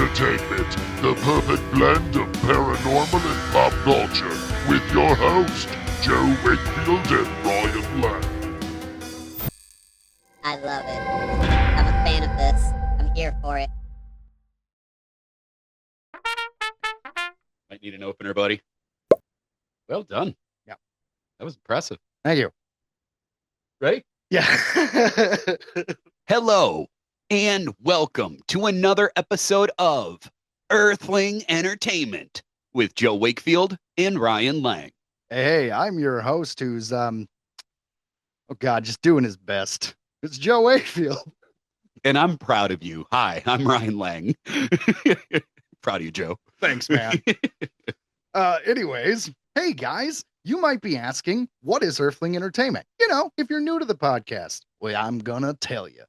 Entertainment, the perfect blend of paranormal and pop culture, with your host, Joe Wakefield and Ryan Lang. I love it. I'm a fan of this. I'm here for it. Might need an opener, buddy. Well done. Yeah. That was impressive. Thank you. Right? Yeah. Hello, and welcome to another episode of Earthling Entertainment with Joe Wakefield and Ryan Lang. Hey, I'm your host who's, just doing his best. It's Joe Wakefield. And I'm proud of you. Hi, I'm Ryan Lang. Proud of you, Joe. Thanks, man. Anyways, hey guys, you might be asking, what is Earthling Entertainment? You know, if you're new to the podcast, well, I'm gonna tell you.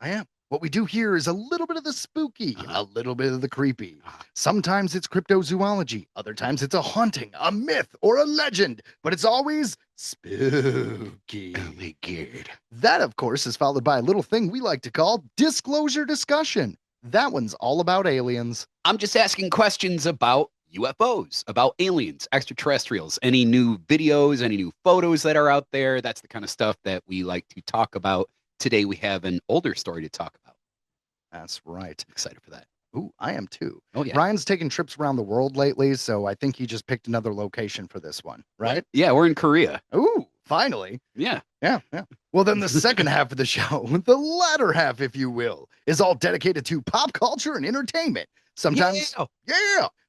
I am. What we do here is a little bit of the spooky, a little bit of the creepy. Sometimes it's cryptozoology. Other times it's a haunting, a myth, or a legend. But it's always spooky. Oh my God. That, of course, is followed by a little thing we like to call disclosure discussion. That one's all about aliens. I'm just asking questions about UFOs, about aliens, extraterrestrials, any new videos, any new photos that are out there. That's the kind of stuff that we like to talk about. Today we have an older story to talk about. That's right. Excited for that. Ooh, I am too. Oh, yeah. Ryan's taken trips around the world lately, so I think he just picked another location for this one, right? Yeah, we're in Korea. Ooh, finally. Yeah. Yeah. Well, then the second half of the show, the latter half, if you will, is all dedicated to pop culture and entertainment. Sometimes,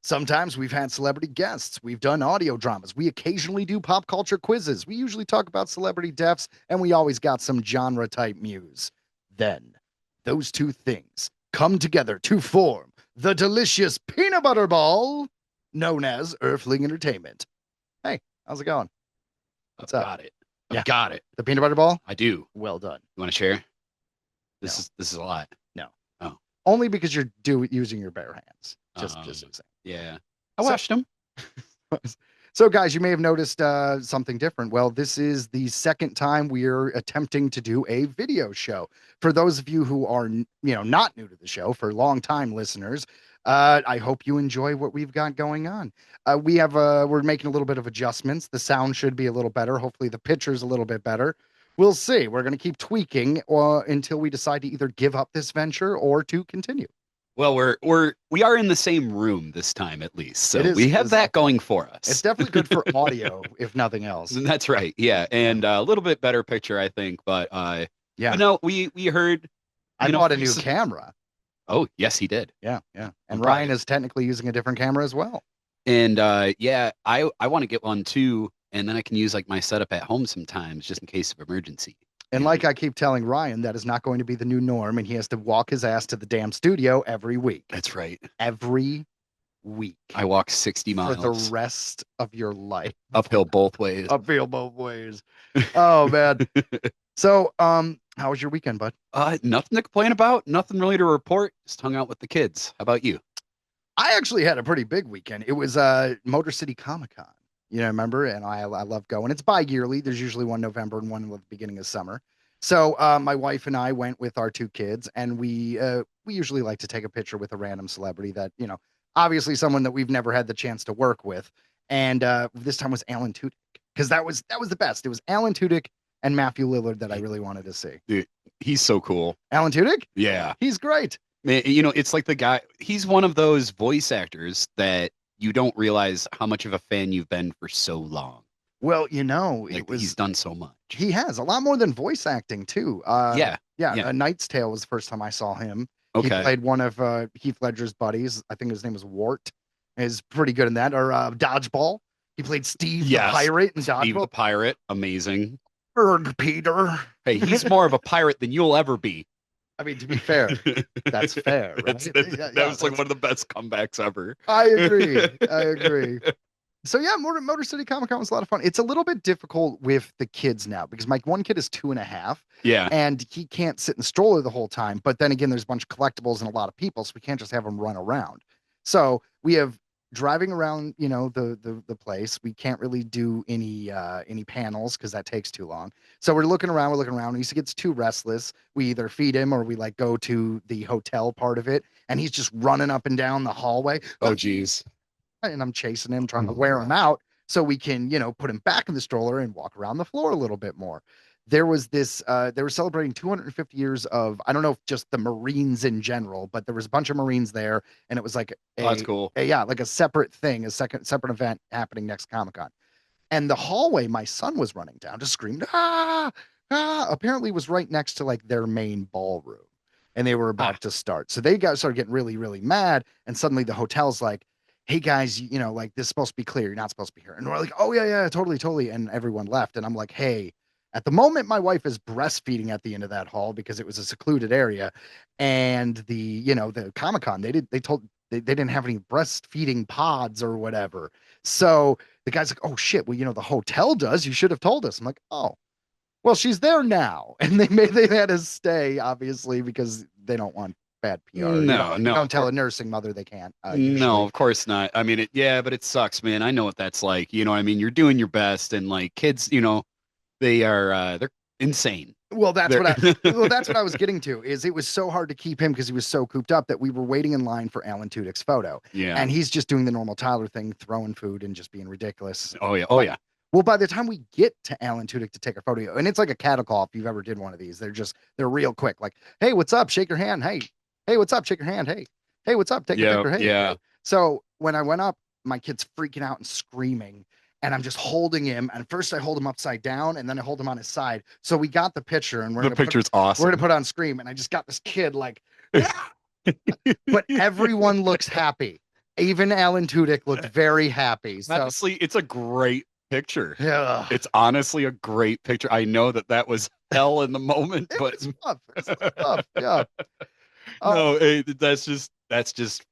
Sometimes we've had celebrity guests. We've done audio dramas. We occasionally do pop culture quizzes. We usually talk about celebrity deaths, and we always got some genre type muse. Then, those two things come together to form the delicious peanut butter ball known as Earthling Entertainment. Hey, how's it going? What's up? Got it. Yeah. I've got it. The peanut butter ball? I do. Well done. You want to share? No. This is a lot. Only because you're using your bare hands. Just saying. Yeah. I watched them. So, guys, you may have noticed something different. Well, this is the second time we're attempting to do a video show. For those of you who are, not new to the show, for long-time listeners, I hope you enjoy what we've got going on. We're making a little bit of adjustments. The sound should be a little better. Hopefully, the picture's a little bit better. We'll see. We're going to keep tweaking until we decide to either give up this venture or to continue. Well, we are in the same room this time, at least. So we have that going for us. It's definitely good for audio, if nothing else. That's right. Yeah. And a little bit better picture, I think. But yeah. But no, we heard. I bought a new camera. Oh, yes, he did. Yeah. And Ryan is technically using a different camera as well. And I want to get one too. And then I can use like my setup at home sometimes just in case of emergency. And like I keep telling Ryan, that is not going to be the new norm. And he has to walk his ass to the damn studio every week. That's right. Every week. I walk 60 miles. For the rest of your life. Uphill both ways. Uphill both ways. Oh, man. So, how was your weekend, bud? Nothing to complain about. Nothing really to report. Just hung out with the kids. How about you? I actually had a pretty big weekend. It was Motor City Comic Con. Remember? And I love going. It's bi-yearly. There's usually one November and one at the beginning of summer. So my wife and I went with our two kids, and we usually like to take a picture with a random celebrity that, obviously someone that we've never had the chance to work with. And this time was Alan Tudyk, because that was the best. It was Alan Tudyk and Matthew Lillard that I really wanted to see. Dude, he's so cool. Alan Tudyk? Yeah. He's great. Man, it's like the guy, he's one of those voice actors that you don't realize how much of a fan you've been for so long. Well, he's done so much. He has a lot more than voice acting too. Yeah. A Knight's Tale was the first time I saw him. Okay. He played one of Heath Ledger's buddies. I think his name was Wart. He's pretty good in that. Or Dodgeball. He played Steve the pirate in Dodgeball. Steve the pirate, amazing. Berg Peter. Hey, he's more of a pirate than you'll ever be. I mean, to be fair, that's fair. Right? That was like one of the best comebacks ever. I agree. So yeah, Motor City Comic Con was a lot of fun. It's a little bit difficult with the kids now because my one kid is 2.5. Yeah. And he can't sit in the stroller the whole time. But then again, there's a bunch of collectibles and a lot of people, so we can't just have him run around. So we have driving around, the place. We can't really do any panels because that takes too long. So we're looking around. And he gets too restless. We either feed him or we like go to the hotel part of it, and he's just running up and down the hallway. Oh, geez. And I'm chasing him, trying to wear him out so we can, put him back in the stroller and walk around the floor a little bit more. There was this, they were celebrating 250 years of, I don't know if just the Marines in general, but there was a bunch of Marines there, and it was like That's cool. like a separate thing, separate event happening next Comic-Con. And the hallway my son was running down just screamed, ah, ah, apparently was right next to like their main ballroom, and they were about to start. So they started getting really, really mad, and suddenly the hotel's like, hey guys, like this is supposed to be clear. You're not supposed to be here. And we're like, oh yeah, totally. And everyone left. And I'm like, hey, at the moment, my wife is breastfeeding at the end of that hall because it was a secluded area. And the Comic-Con, they didn't have any breastfeeding pods or whatever. So the guy's like, oh shit, well, the hotel does. You should have told us. I'm like, oh, well, she's there now. And they had to stay, obviously, because they don't want bad PR. No. Don't tell a nursing mother they can't. No, of course not. I mean, but it sucks, man. I know what that's like. You know what I mean? You're doing your best, and like kids, they're insane. Well, that's what I was getting to. Is it was so hard to keep him because he was so cooped up that we were waiting in line for Alan Tudyk's photo. Yeah, and he's just doing the normal Tyler thing, throwing food and just being ridiculous. Oh yeah. Well, by the time we get to Alan Tudyk to take a photo, and it's like a cattle call if you've ever did one of these, they're real quick. Like, hey, what's up? Shake your hand. Hey, what's up? Shake your hand. Hey, what's up? Take a picture. Hey. Yeah. So when I went up, my kid's freaking out and screaming, and I'm just holding him. And first I hold him upside down, and then I hold him on his side. So we got the picture, and the picture's awesome. We're gonna put on screen, and I just got this kid like, but everyone looks happy. Even Alan Tudyk looked very happy. So honestly, it's a great picture. Yeah, it's honestly a great picture. I know that was hell in the moment, but it's tough. Yeah. No, that's just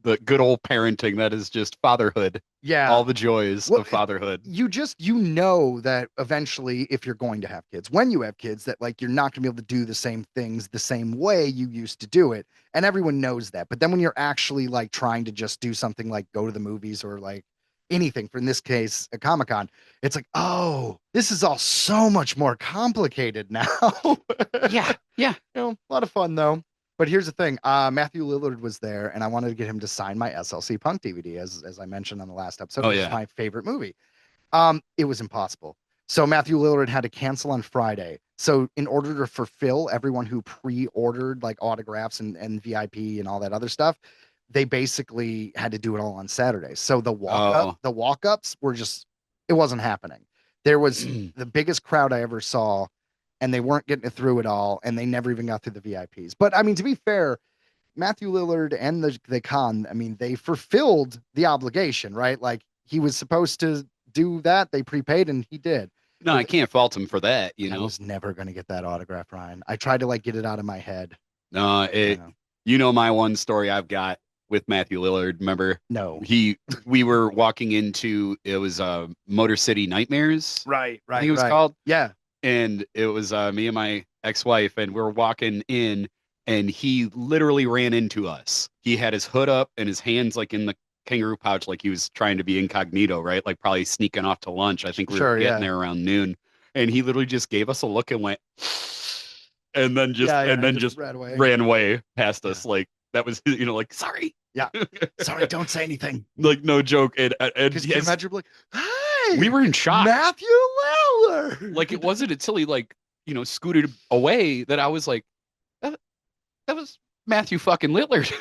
the good old parenting. That is just fatherhood. Yeah. All the joys of fatherhood. You know that eventually, if you're going to have kids, when you have kids, that like you're not gonna be able to do the same things the same way you used to do it. And everyone knows that. But then when you're actually like trying to just do something like go to the movies or like anything, for in this case, a Comic-Con, it's like, oh, this is all so much more complicated now. Yeah. A lot of fun though. But here's the thing, Matthew Lillard was there, and I wanted to get him to sign my SLC Punk DVD, as I mentioned on the last episode. Oh, yeah. It's my favorite movie. It was impossible. So Matthew Lillard had to cancel on Friday. So in order to fulfill everyone who pre-ordered like autographs and VIP and all that other stuff, they basically had to do it all on Saturday. So the walk-ups were just, it wasn't happening. There was the biggest crowd I ever saw, and they weren't getting it through it all, and they never even got through the VIPs. But I mean, to be fair, Matthew Lillard and the con, I mean, they fulfilled the obligation, right? Like he was supposed to do that. They prepaid, and he did. No, I can't fault him for that. I was never going to get that autograph, Ryan. I tried to like get it out of my head. No, my one story I've got with Matthew Lillard. Remember? No. We were walking into, it was Motor City Nightmares. Right. I think it was called. Yeah. And it was me and my ex-wife, and we're walking in, and he literally ran into us. He had his hood up and his hands like in the kangaroo pouch, like he was trying to be incognito, right? Like probably sneaking off to lunch. I think we were getting there around noon, and he literally just gave us a look and went, and then just ran away past us. Like that was, like, sorry. Yeah. Sorry. Don't say anything. Like no joke. And imagine like, hey, we were in shock. Matthew Lillard. Like it wasn't until he like, scooted away that I was like, that was Matthew fucking Lillard.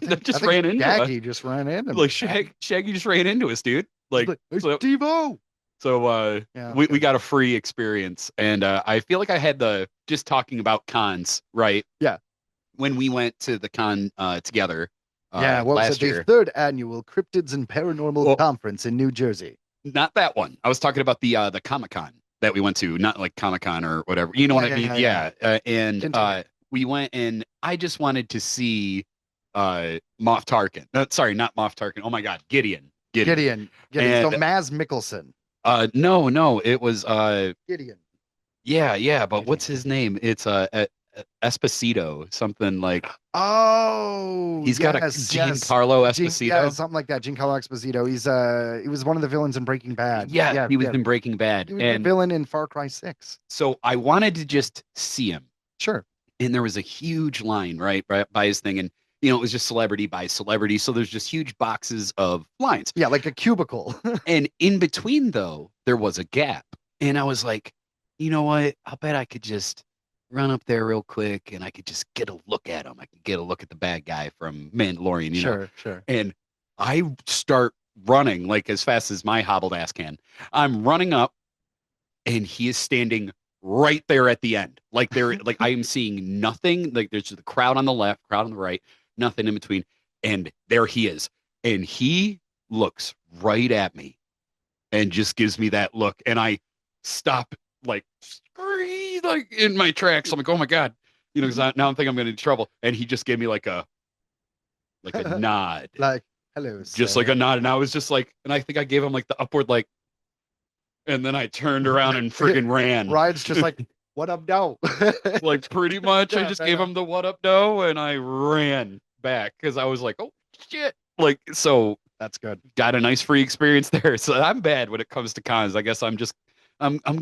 That just ran into us. Shaggy just ran into like Shaggy just ran into us, dude. Like Devo. So we got a free experience, and I feel like I had just talking about cons, right? Yeah. When we went to the con together. What was it? The third annual Cryptids and Paranormal Conference in New Jersey. Not that one. I was talking about the Comic-Con that we went to, not like Comic-Con or whatever. You know what I mean? Yeah. And we went, and I just wanted to see Moff Tarkin. Sorry, not Moff Tarkin. Oh my God, Gideon. And, so Maz Mikkelsen. No, it was Gideon. Yeah, but Gideon. What's his name? It's Esposito, something like he's got a Giancarlo Esposito. Yeah, something like that. Giancarlo Esposito. He was one of the villains in Breaking Bad. Yeah, he was in Breaking Bad. He was the villain in Far Cry 6. So I wanted to just see him. Sure. And there was a huge line right by his thing, and it was just celebrity by celebrity. So there's just huge boxes of lines. Yeah, like a cubicle. And in between, though, there was a gap. And I was like, you know what? I'll bet I could just run up there real quick and I could just get a look at him. I could get a look at the bad guy from Mandalorian, you know? Sure. And I start running like as fast as my hobbled ass can. I'm running up and he is standing right there at the end. Like like I am seeing nothing. Like there's the crowd on the left, crowd on the right, nothing in between. And there he is. And he looks right at me and just gives me that look. And I stop like in my tracks. I'm like, oh my God, because now I'm thinking I'm going to get in trouble. And he just gave me like a nod. Like, hello, just sir. like a nod. And I was just like, and I think I gave him like the upward, like, and then I turned around and friggin' ran. Ryan's just like, what up, no? Like pretty much I just gave him the what up, no, and I ran back because I was like, oh shit. Like, so that's good. Got a nice free experience there. So I'm bad when it comes to cons. I guess I'm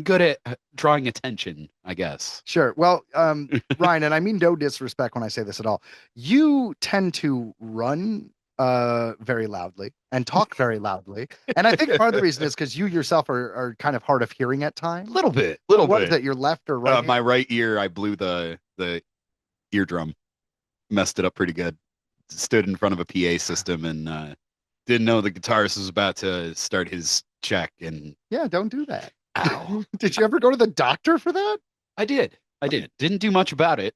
good at drawing attention, I guess. Sure. Well, Ryan, and I mean no disrespect when I say this at all. You tend to run very loudly and talk very loudly. And I think part of the reason is because you yourself are kind of hard of hearing at times. Little bit. What is it, your left or right? My right ear, I blew the eardrum. Messed it up pretty good. Stood in front of a PA system and didn't know the guitarist was about to start his check. And yeah, don't do that. Ow. Did you ever go to the doctor for that? I did. Didn't do much about it.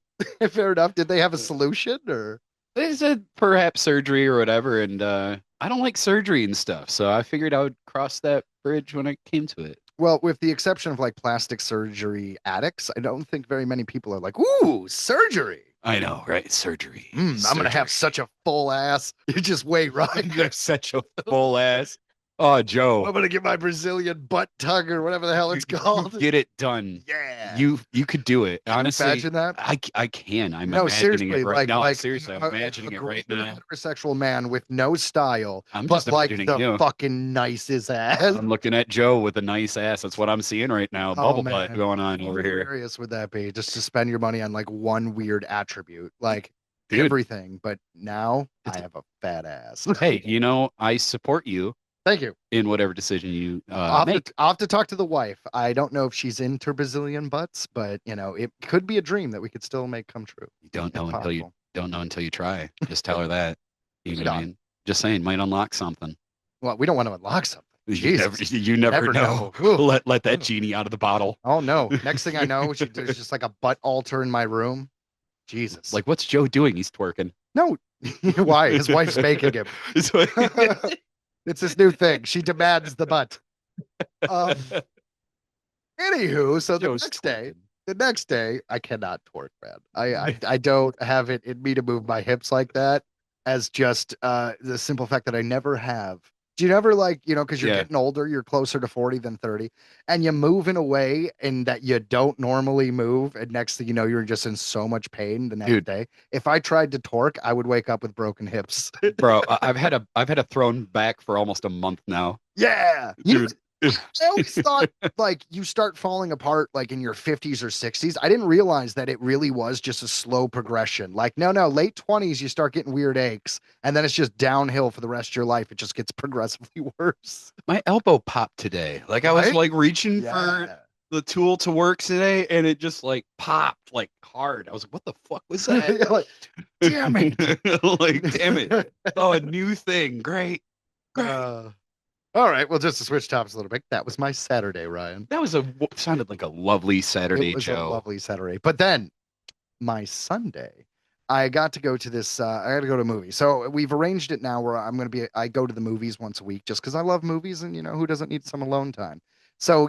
Fair enough. Did they have a solution or? They said perhaps surgery or whatever, and I don't like surgery and stuff, so I figured I would cross that bridge when I came to it. Well, with the exception of like plastic surgery addicts, I don't think very many people are like, ooh, surgery. I know, right? Surgery. I'm going to have such a full ass. You just wait, right? I'm going to have such a full ass. Oh, Joe. I'm going to get my Brazilian butt tug or whatever the hell it's called. Get it done. Yeah. You could do it. Honestly. Imagine that? I can. I'm no, imagining seriously, it right now. Like, seriously, I'm imagining it right now. Heterosexual man with no style, I'm but just like the fucking nicest ass. I'm looking at Joe with a nice ass. That's what I'm seeing right now. Bubble butt going on over here. How hilarious would that be? Just to spend your money on like one weird attribute, like everything. But now I have a fat ass. Hey, I support you. Thank you. In whatever decision you make. I'll have to talk to the wife. I don't know if she's into Brazilian butts, but it could be a dream that we could still make come true. You don't know until you try. Just tell her that. You know what I mean? Just saying, might unlock something. Well, we don't want to unlock something. You never know. Let that genie out of the bottle. Oh no! Next thing I know, there's just like a butt altar in my room. Jesus! Like, what's Joe doing? He's twerking. No, why? His wife's making him. It's this new thing. She demands the butt. Anywho, so the next day, I cannot twerk, man. I don't have it in me to move my hips like that. As just the simple fact that I never have. Do you never because you're getting older, you're closer to 40 than 30, and you move in a way and that you don't normally move, and next thing you know, you're just in so much pain the next day. If I tried to torque, I would wake up with broken hips. Bro, I've had a thrown back for almost a month now. Yeah. I always thought like you start falling apart like in your 50s or 60s. I didn't realize that it really was just a slow progression. Like, no, late 20s, you start getting weird aches, and then it's just downhill for the rest of your life. It just gets progressively worse. My elbow popped today. Like I was like reaching for the tool to work today, and it just like popped like hard. I was like, what the fuck was that? Like, damn it. Like, damn it. Oh, a new thing. Great. All right, well, just to switch topics a little bit, that was my Saturday, Ryan. That was sounded like a lovely Saturday, It was Joe. a lovely Saturday. But then, my Sunday, I got to go to this, I got to go to a movie. So we've arranged it now where I go to the movies once a week just because I love movies and, who doesn't need some alone time? So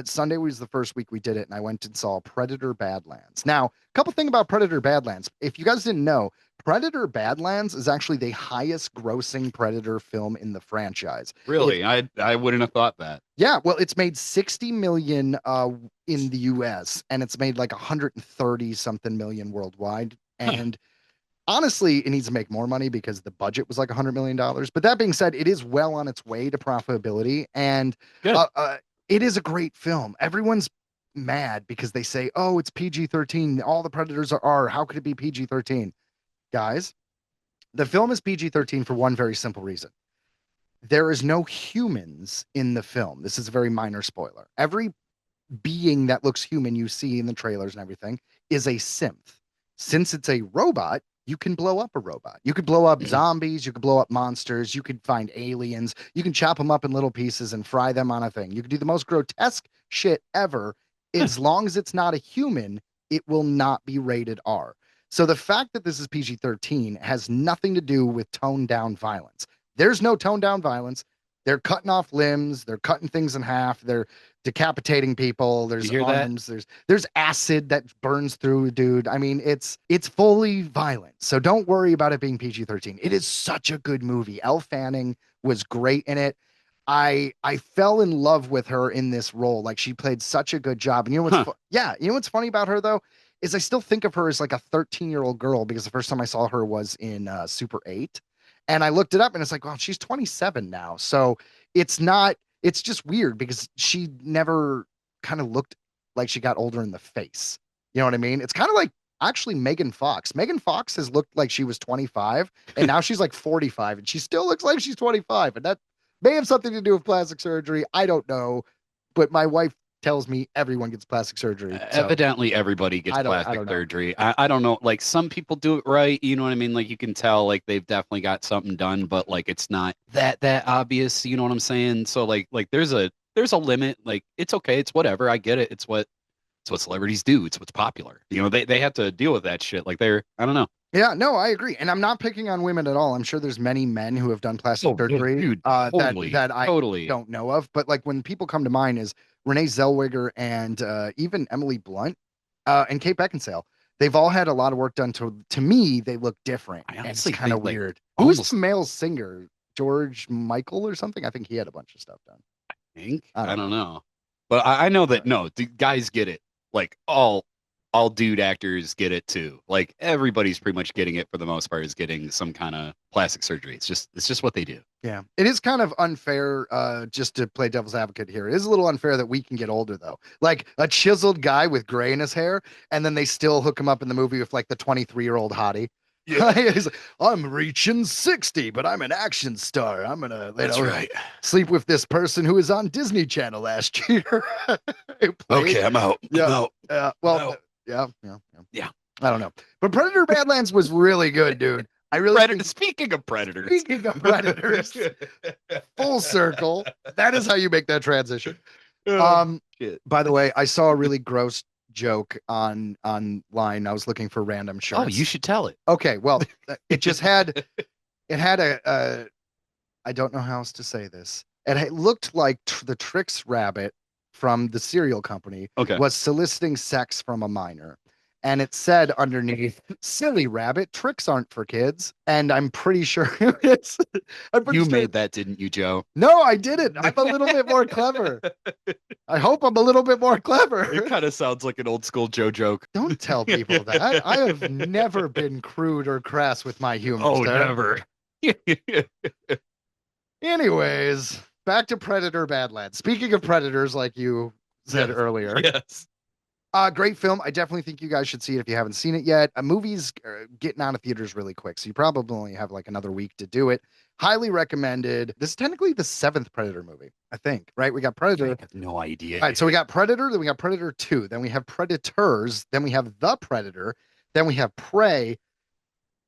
Sunday was the first week we did it, and I went and saw Predator Badlands. Now, a couple things about Predator Badlands. If you guys didn't know, Predator Badlands is actually the highest grossing Predator film in the franchise. Really? I wouldn't have thought that. Yeah, well, it's made 60 million in the US, and it's made like 130 something million worldwide. And honestly, it needs to make more money because the budget was like $100 million. But that being said, it is well on its way to profitability, and it is a great film. Everyone's mad because they say, oh, it's PG-13. All the Predators are R. How could it be PG-13? Guys, the film is PG-13 for one very simple reason. There is no humans in the film. This is a very minor spoiler. Every being that looks human you see in the trailers and everything is a synth. Since it's a robot, you can blow up a robot. You could blow up zombies. You could blow up monsters. You could find aliens. You can chop them up in little pieces and fry them on a thing. You could do the most grotesque shit ever. As long as it's not a human, it will not be rated R. So the fact that this is PG-13 has nothing to do with toned down violence. There's no toned down violence. They're cutting off limbs. They're cutting things in half. They're decapitating people. There's arms. There's acid that burns through a dude. I mean, it's fully violent. So don't worry about it being PG-13. It is such a good movie. Elle Fanning was great in it. I fell in love with her in this role. Like, she played such a good job. And you know what's you know what's funny about her though is I still think of her as like a 13-year-old girl because the first time I saw her was in Super 8. And I looked it up and it's like, well, she's 27 now. So it's just weird because she never kind of looked like she got older in the face. You know what I mean? It's kind of like actually Megan Fox. Megan Fox has looked like she was 25 and now she's like 45 and she still looks like she's 25. And that may have something to do with plastic surgery. I don't know. But my wife tells me everyone gets plastic surgery. So Evidently everybody gets plastic surgery. I don't know. Like, some people do it right. You know what I mean? Like, you can tell like they've definitely got something done, but like it's not that obvious. You know what I'm saying? So like there's a limit. Like, it's okay. It's whatever. I get it. It's what celebrities do. It's what's popular. You know, they have to deal with that shit. Like, I don't know. Yeah, no, I agree. And I'm not picking on women at all. I'm sure there's many men who have done plastic surgery dude, totally, that I don't know of. But like, when people come to mind is Renee Zellweger and even Emily Blunt and Kate Beckinsale. They've all had a lot of work done. To me, they look different. And it's kind of weird. Who's the male singer? George Michael or something? I think he had a bunch of stuff done. I don't know. But I know that, no, the guys get it. Like, all dude actors get it too. Like, everybody's pretty much getting it for the most part, is getting some kind of plastic surgery. It's just what they do. Yeah. It is kind of unfair, just to play devil's advocate here. It is a little unfair that we can get older though. Like, a chiseled guy with gray in his hair, and then they still hook him up in the movie with like the 23-year-old hottie. Yeah. He's like, I'm reaching 60, but I'm an action star. I'm gonna sleep with this person who was on Disney Channel last year. Okay, I'm out. Yeah. Well, yeah. I don't know. But Predator Badlands was really good, dude. Speaking of predators, full circle. That is how you make that transition. By the way, I saw a really gross joke online. I was looking for random shirts. Oh, you should tell it. Okay, well, it just had a I don't know how else to say this. It looked like the Trix rabbit from the cereal company was soliciting sex from a minor. And it said underneath, "Silly rabbit, tricks aren't for kids." And I'm pretty sure it's. You made that, didn't you, Joe? No, I didn't. I'm a little bit more clever. I hope I'm a little bit more clever. It kind of sounds like an old school Joe joke. Don't tell people that. I have never been crude or crass with my humor. Oh, never. Anyways, back to Predator Badlands. Speaking of predators, like you said earlier. Yes. Great film. I definitely think you guys should see it if you haven't seen it yet. A movie's getting out of theaters really quick, so you probably only have like another week to do it. Highly recommended. This is technically the 7th Predator movie, I think, right? We got Predator. I have no idea. All right, so we got Predator, then we got Predator 2, then we have Predators, then we have The Predator, then we have Prey,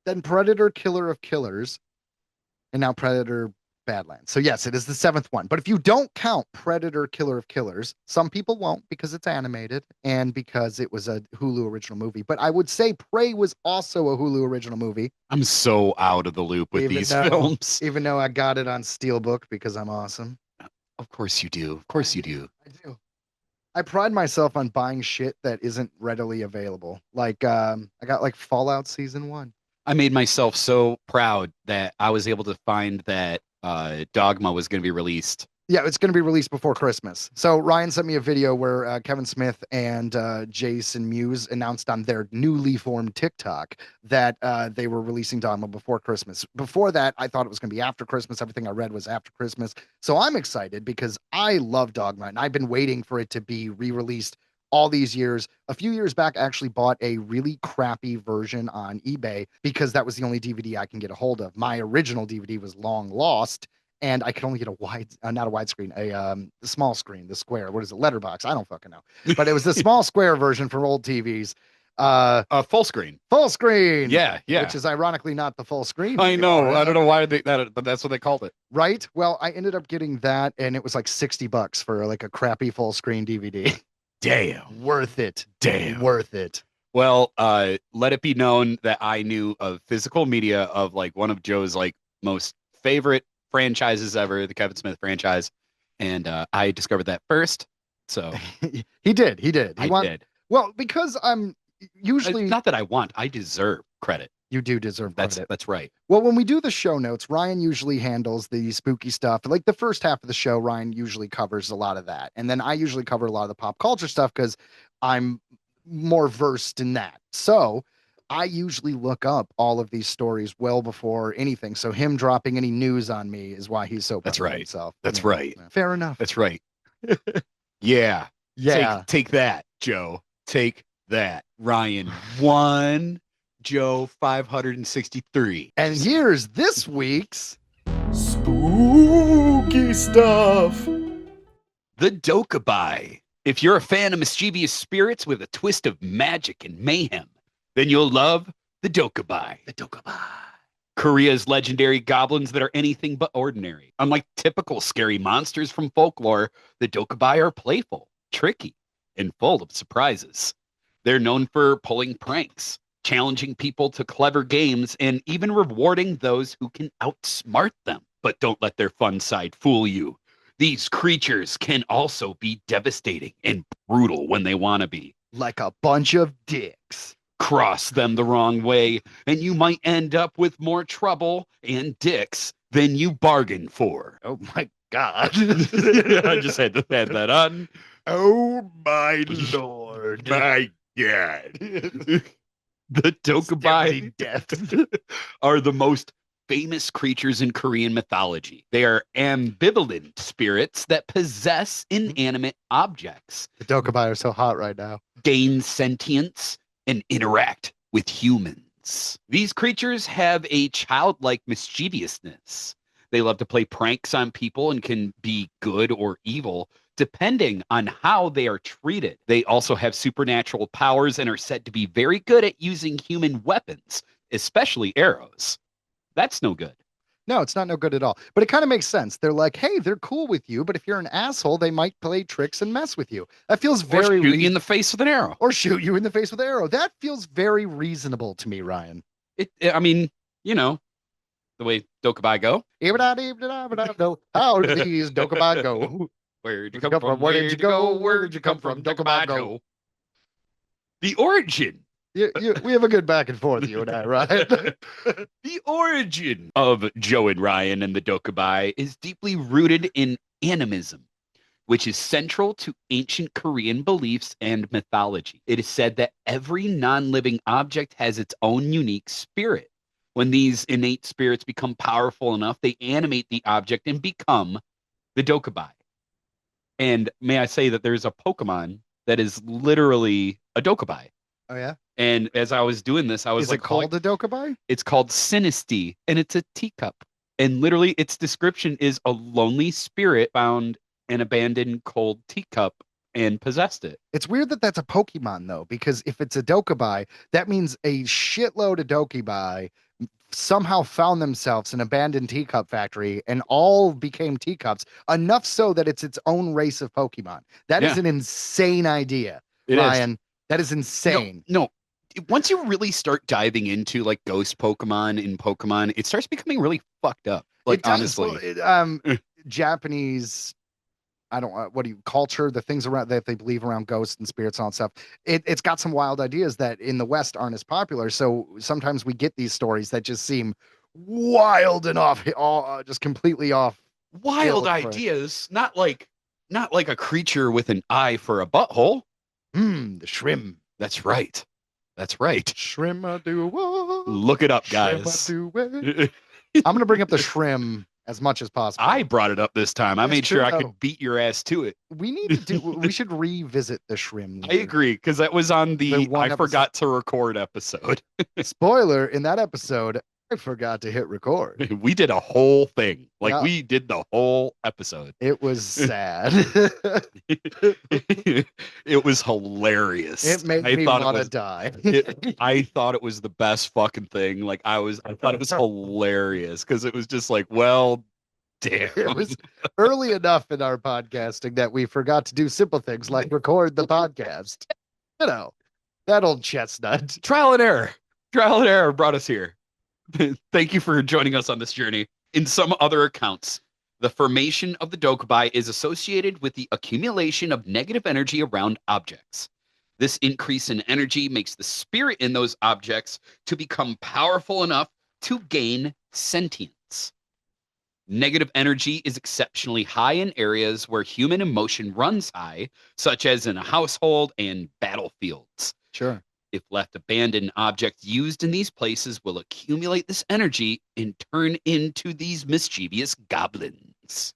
then Predator Killer of Killers, and now Predator Badlands. So yes, it is the 7th one. But if you don't count Predator Killer of Killers, some people won't because it's animated and because it was a Hulu original movie. But I would say Prey was also a Hulu original movie. I'm so out of the loop with these films. Even though I got it on Steelbook because I'm awesome. Of course you do. Of course you do. I do. I pride myself on buying shit that isn't readily available. Like, I got like Fallout Season 1. I made myself so proud that I was able to find that Dogma was going to be released. Yeah, it's going to be released before Christmas. So Ryan sent me a video where Kevin Smith and Jason Mewes announced on their newly formed TikTok that they were releasing Dogma before Christmas. Before that, I thought it was going to be after Christmas. Everything I read was after Christmas. So I'm excited because I love Dogma, and I've been waiting for it to be re-released all these years. A few years back, I actually bought a really crappy version on eBay because that was the only DVD I can get a hold of. My original DVD was long lost, and I could only get a wide, not a widescreen, the small screen, the square. What is it? Letterbox. I don't fucking know. But it was the small square version for old TVs. Full screen. Full screen. Yeah. Which is ironically not the full screen. I know. I don't know why but that's what they called it. Right. Well, I ended up getting that, and it was like $60 for like a crappy full screen DVD. Damn. Worth it. Damn. Worth it. Well, let it be known that I knew of physical media of like one of Joe's like most favorite franchises ever, the Kevin Smith franchise, and I discovered that first. So he did. He did. Well, because I'm usually not that I deserve credit. You do deserve credit. That's right. Well, when we do the show notes, Ryan usually handles the spooky stuff. Like the first half of the show, Ryan usually covers a lot of that, and then I usually cover a lot of the pop culture stuff because I'm more versed in that. So I usually look up all of these stories well before anything. So him dropping any news on me is why he's so proud That's of right. himself. That's right. Fair enough. That's right. Yeah. Yeah. Take that, Joe. Take that, Ryan. 1, Joe 563. And here's this week's spooky stuff. The Dokkaebi. If you're a fan of mischievous spirits with a twist of magic and mayhem, then you'll love the Dokkaebi. The Dokkaebi. Korea's legendary goblins that are anything but ordinary. Unlike typical scary monsters from folklore, the Dokkaebi are playful, tricky, and full of surprises. They're known for pulling pranks, challenging people to clever games, and even rewarding those who can outsmart them. But don't let their fun side fool you. These creatures can also be devastating and brutal when they want to be. Like a bunch of dicks. Cross them the wrong way, and you might end up with more trouble and dicks than you bargained for. Oh my God. I just had to add that on. Oh my Lord. My God. The Dokkaebi are the most famous creatures in Korean mythology. They are ambivalent spirits that possess inanimate objects. The Dokkaebi are so hot right now. Gain sentience and interact with humans. These creatures have a childlike mischievousness. They love to play pranks on people and can be good or evil depending on how they are treated. They also have supernatural powers and are said to be very good at using human weapons, especially arrows. That's no good. No, it's not no good at all. But it kind of makes sense. They're like, hey, they're cool with you, but if you're an asshole, they might play tricks and mess with you. That feels very... Or shoot you in the face with an arrow. Or shoot you in the face with an arrow. That feels very reasonable to me, Ryan. I mean, you know, the way Dokkaebi go. How do these Dokkaebi go? Where'd you come from? Where did you go? Where did you come from? Dokkaebi go. The origin. We have a good back and forth, you and I, right? The origin of Joe and Ryan and the Dokkaebi is deeply rooted in animism, which is central to ancient Korean beliefs and mythology. It is said that every non-living object has its own unique spirit. When these innate spirits become powerful enough, they animate the object and become the Dokkaebi. And may I say that there's a Pokemon that is literally a Dokkaebi. Oh, yeah? And as I was doing this, I was Is like, it called a Dokkaebi? It's called Sinisty, and it's a teacup. And literally, its description is a lonely spirit found an abandoned cold teacup and possessed it. It's weird that that's a Pokemon, though, because if it's a Dokkaebi, that means a shitload of Dokkaebi somehow found themselves an abandoned teacup factory and all became teacups, enough so that it's its own race of Pokemon. That is an insane idea, Ryan. That is insane. No, once you really start diving into like ghost Pokemon in Pokemon, it starts becoming really fucked up. Like, honestly. Japanese I don't what do you culture the things around that they believe around ghosts and spirits and all that stuff. It's got some wild ideas that in the West aren't as popular. So sometimes we get these stories that just seem wild and off, all just completely off. Wild ideas, not like a creature with an eye for a butthole. The shrimp. That's right. That's right. Shrimp I do. Look it up, guys. Shrimp I do. I'm gonna bring up the shrimp as much as possible. I brought it up this time. I That's made sure I true. could beat your ass to it. We need to do. We should revisit the shrimp. I agree, because that was on the one I forgot to record episode. Spoiler, in that episode, I forgot to hit record. We did a whole thing. Like, Yeah. we did the whole episode. It was sad. It was hilarious. It made me want to die. I thought it was the best fucking thing. Like, I thought it was hilarious, because it was just like, well, damn. It was early enough in our podcasting that we forgot to do simple things like record the podcast. You know, that old chestnut. Trial and error. Trial and error brought us here. Thank you for joining us on this journey. In some other accounts, the formation of the Dokkaebi is associated with the accumulation of negative energy around objects. This increase in energy makes the spirit in those objects to become powerful enough to gain sentience. Negative energy is exceptionally high in areas where human emotion runs high, such as in a household and battlefields. Sure. If left abandoned, objects used in these places will accumulate this energy and turn into these mischievous goblins.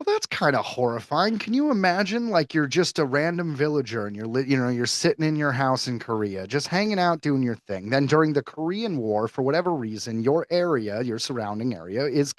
Well, that's kind of horrifying. Can you imagine, like, you're just a random villager and you're sitting in your house in Korea, just hanging out doing your thing. Then during the Korean War, for whatever reason, your area, your surrounding area, is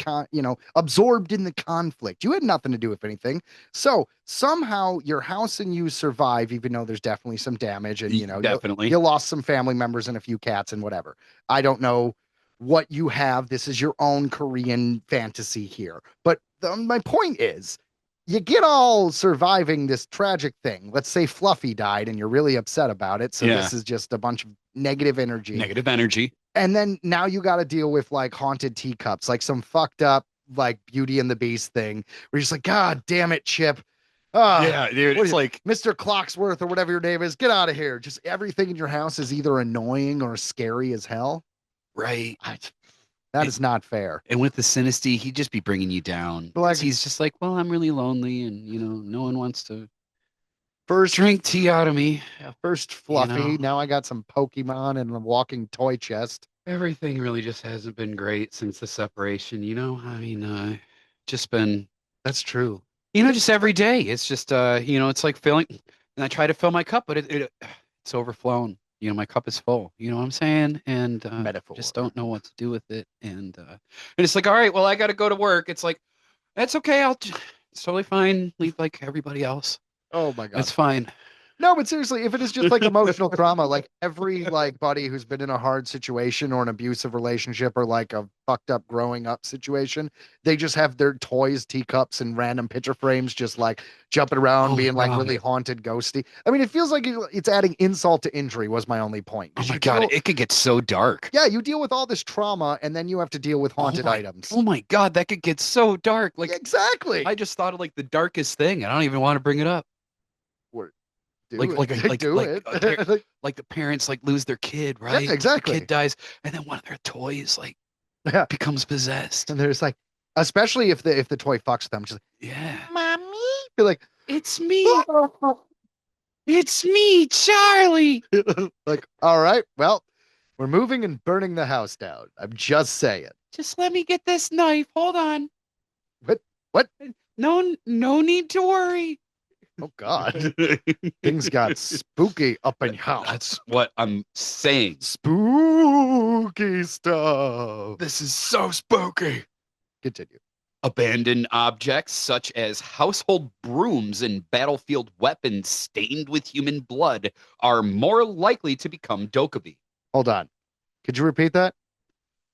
absorbed in the conflict. You had nothing to do with anything. So somehow your house and you survive, even though there's definitely some damage, and Definitely. you lost some family members and a few cats and whatever. I don't know what you have. This is your own Korean fantasy here, but my point is, you get all surviving this tragic thing. Let's say Fluffy died and you're really upset about it. So this is just a bunch of negative energy. Negative energy. And then now you got to deal with like haunted teacups, like some fucked up like Beauty and the Beast thing where you're just like, God damn it, Chip. Yeah, dude. It's like Mr. Clocksworth or whatever your name is. Get out of here. Just everything in your house is either annoying or scary as hell. right. That is not fair. And with the Synesty, he'd just be bringing you down. Like- He's just like, well, I'm really lonely, and no one wants to First drink tea out of me. First Fluffy. know. Now I got some Pokemon and a walking toy chest. Everything really just hasn't been great since the separation. I mean, just been, That's true. just every day. It's just, it's like filling, and I try to fill my cup, but it's overflown. My cup is full. You know what I'm saying? And Metaphor. just don't know what to do with it. And it's like, all right, well, I got to go to work. It's like, that's okay. It's totally fine. Leave like everybody else. Oh my God. It's fine. No, but seriously, if it is just like emotional trauma, like every like buddy who's been in a hard situation or an abusive relationship or like a fucked up growing up situation, they just have their toys, teacups, and random picture frames just like jumping around, being like really haunted, ghosty. I mean, it feels like it's adding insult to injury was my only point. Oh my God, it could get so dark. Yeah, you deal with all this trauma and then you have to deal with haunted items. Oh my God, that could get so dark. Like exactly. I just thought of like the darkest thing. I don't even want to bring it up. Like the parents like lose their kid, right? Yeah, exactly. The kid dies, and then one of their toys like becomes possessed. And there's like, especially if the toy fucks them, just like, yeah, mommy, be like, it's me, it's me, Charlie. like, all right, well, we're moving and burning the house down. I'm just saying. Just let me get this knife. Hold on. What? No need to worry. Oh God, things got spooky up in here. That's what I'm saying. Spooky stuff. This is so spooky. Continue. Abandoned objects such as household brooms and battlefield weapons stained with human blood are more likely to become Dokkaebi. Hold on. Could you repeat that?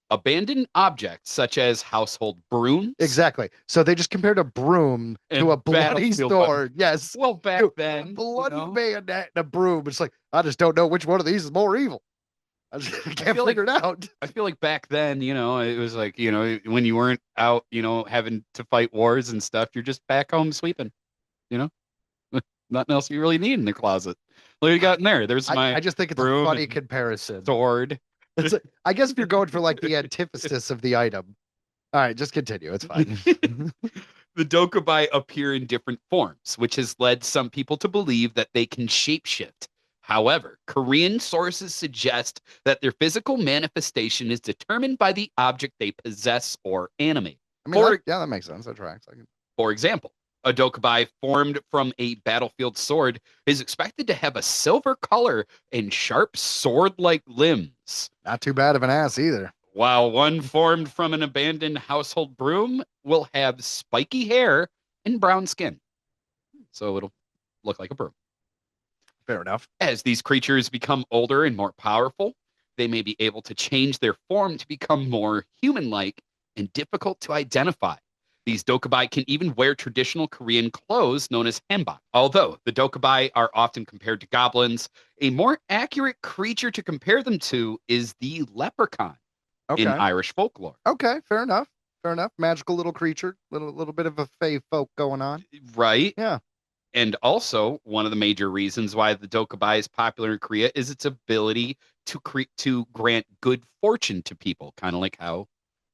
Abandoned objects such as household brooms. Exactly. So they just compared a broom to a bloody battlefield sword. Yes. Well, back Dude, then, a bloody bayonet and a broom. It's like, I just don't know which one of these is more evil. I can't figure it out. I feel like back then, it was like, when you weren't out, having to fight wars and stuff, you're just back home sweeping. You know, nothing else you really need in the closet. What you got in there? There's my I just think it's a broom funny and comparison. sword. I guess if you're going for like the antithesis of the item. All right, just continue. It's fine. The Dokkaebi appear in different forms, which has led some people to believe that they can shapeshift. However, Korean sources suggest that their physical manifestation is determined by the object they possess or animate. I mean, yeah, that makes sense. That tracks. For example, a Dokkaebi formed from a battlefield sword is expected to have a silver color and sharp sword-like limbs, Not too bad of an ass either. while one formed from an abandoned household broom will have spiky hair and brown skin. So it'll look like a broom. Fair enough. As these creatures become older and more powerful, they may be able to change their form to become more human-like and difficult to identify. These Dokkaebi can even wear traditional Korean clothes known as hanbok. Although the Dokkaebi are often compared to goblins, a more accurate creature to compare them to is the leprechaun in Irish folklore. Okay, fair enough. Fair enough. Magical little creature, little bit of a fae folk going on. Right? Yeah. And also, one of the major reasons why the Dokkaebi is popular in Korea is its ability to grant good fortune to people, kind of like how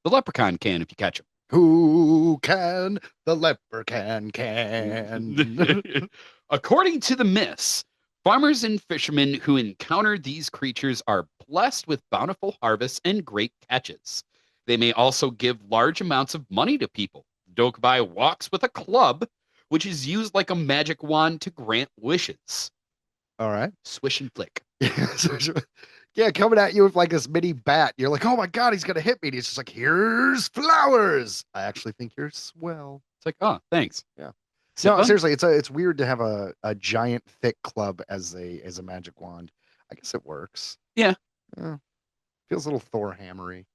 the leprechaun can if you catch him. Who can? The leprechaun can. According to the myths, farmers and fishermen who encounter these creatures are blessed with bountiful harvests and great catches. They may also give large amounts of money to people. Dokkaebi walks with a club, which is used like a magic wand to grant wishes. All right. Swish and flick. Yeah, coming at you with like this mini bat. You're like, oh my God, he's going to hit me. And he's just like, here's flowers. I actually think you're swell. It's like, oh, thanks. Yeah. So, No, seriously, it's weird to have a giant thick club as a magic wand. I guess it works. Yeah. Feels a little Thor hammery.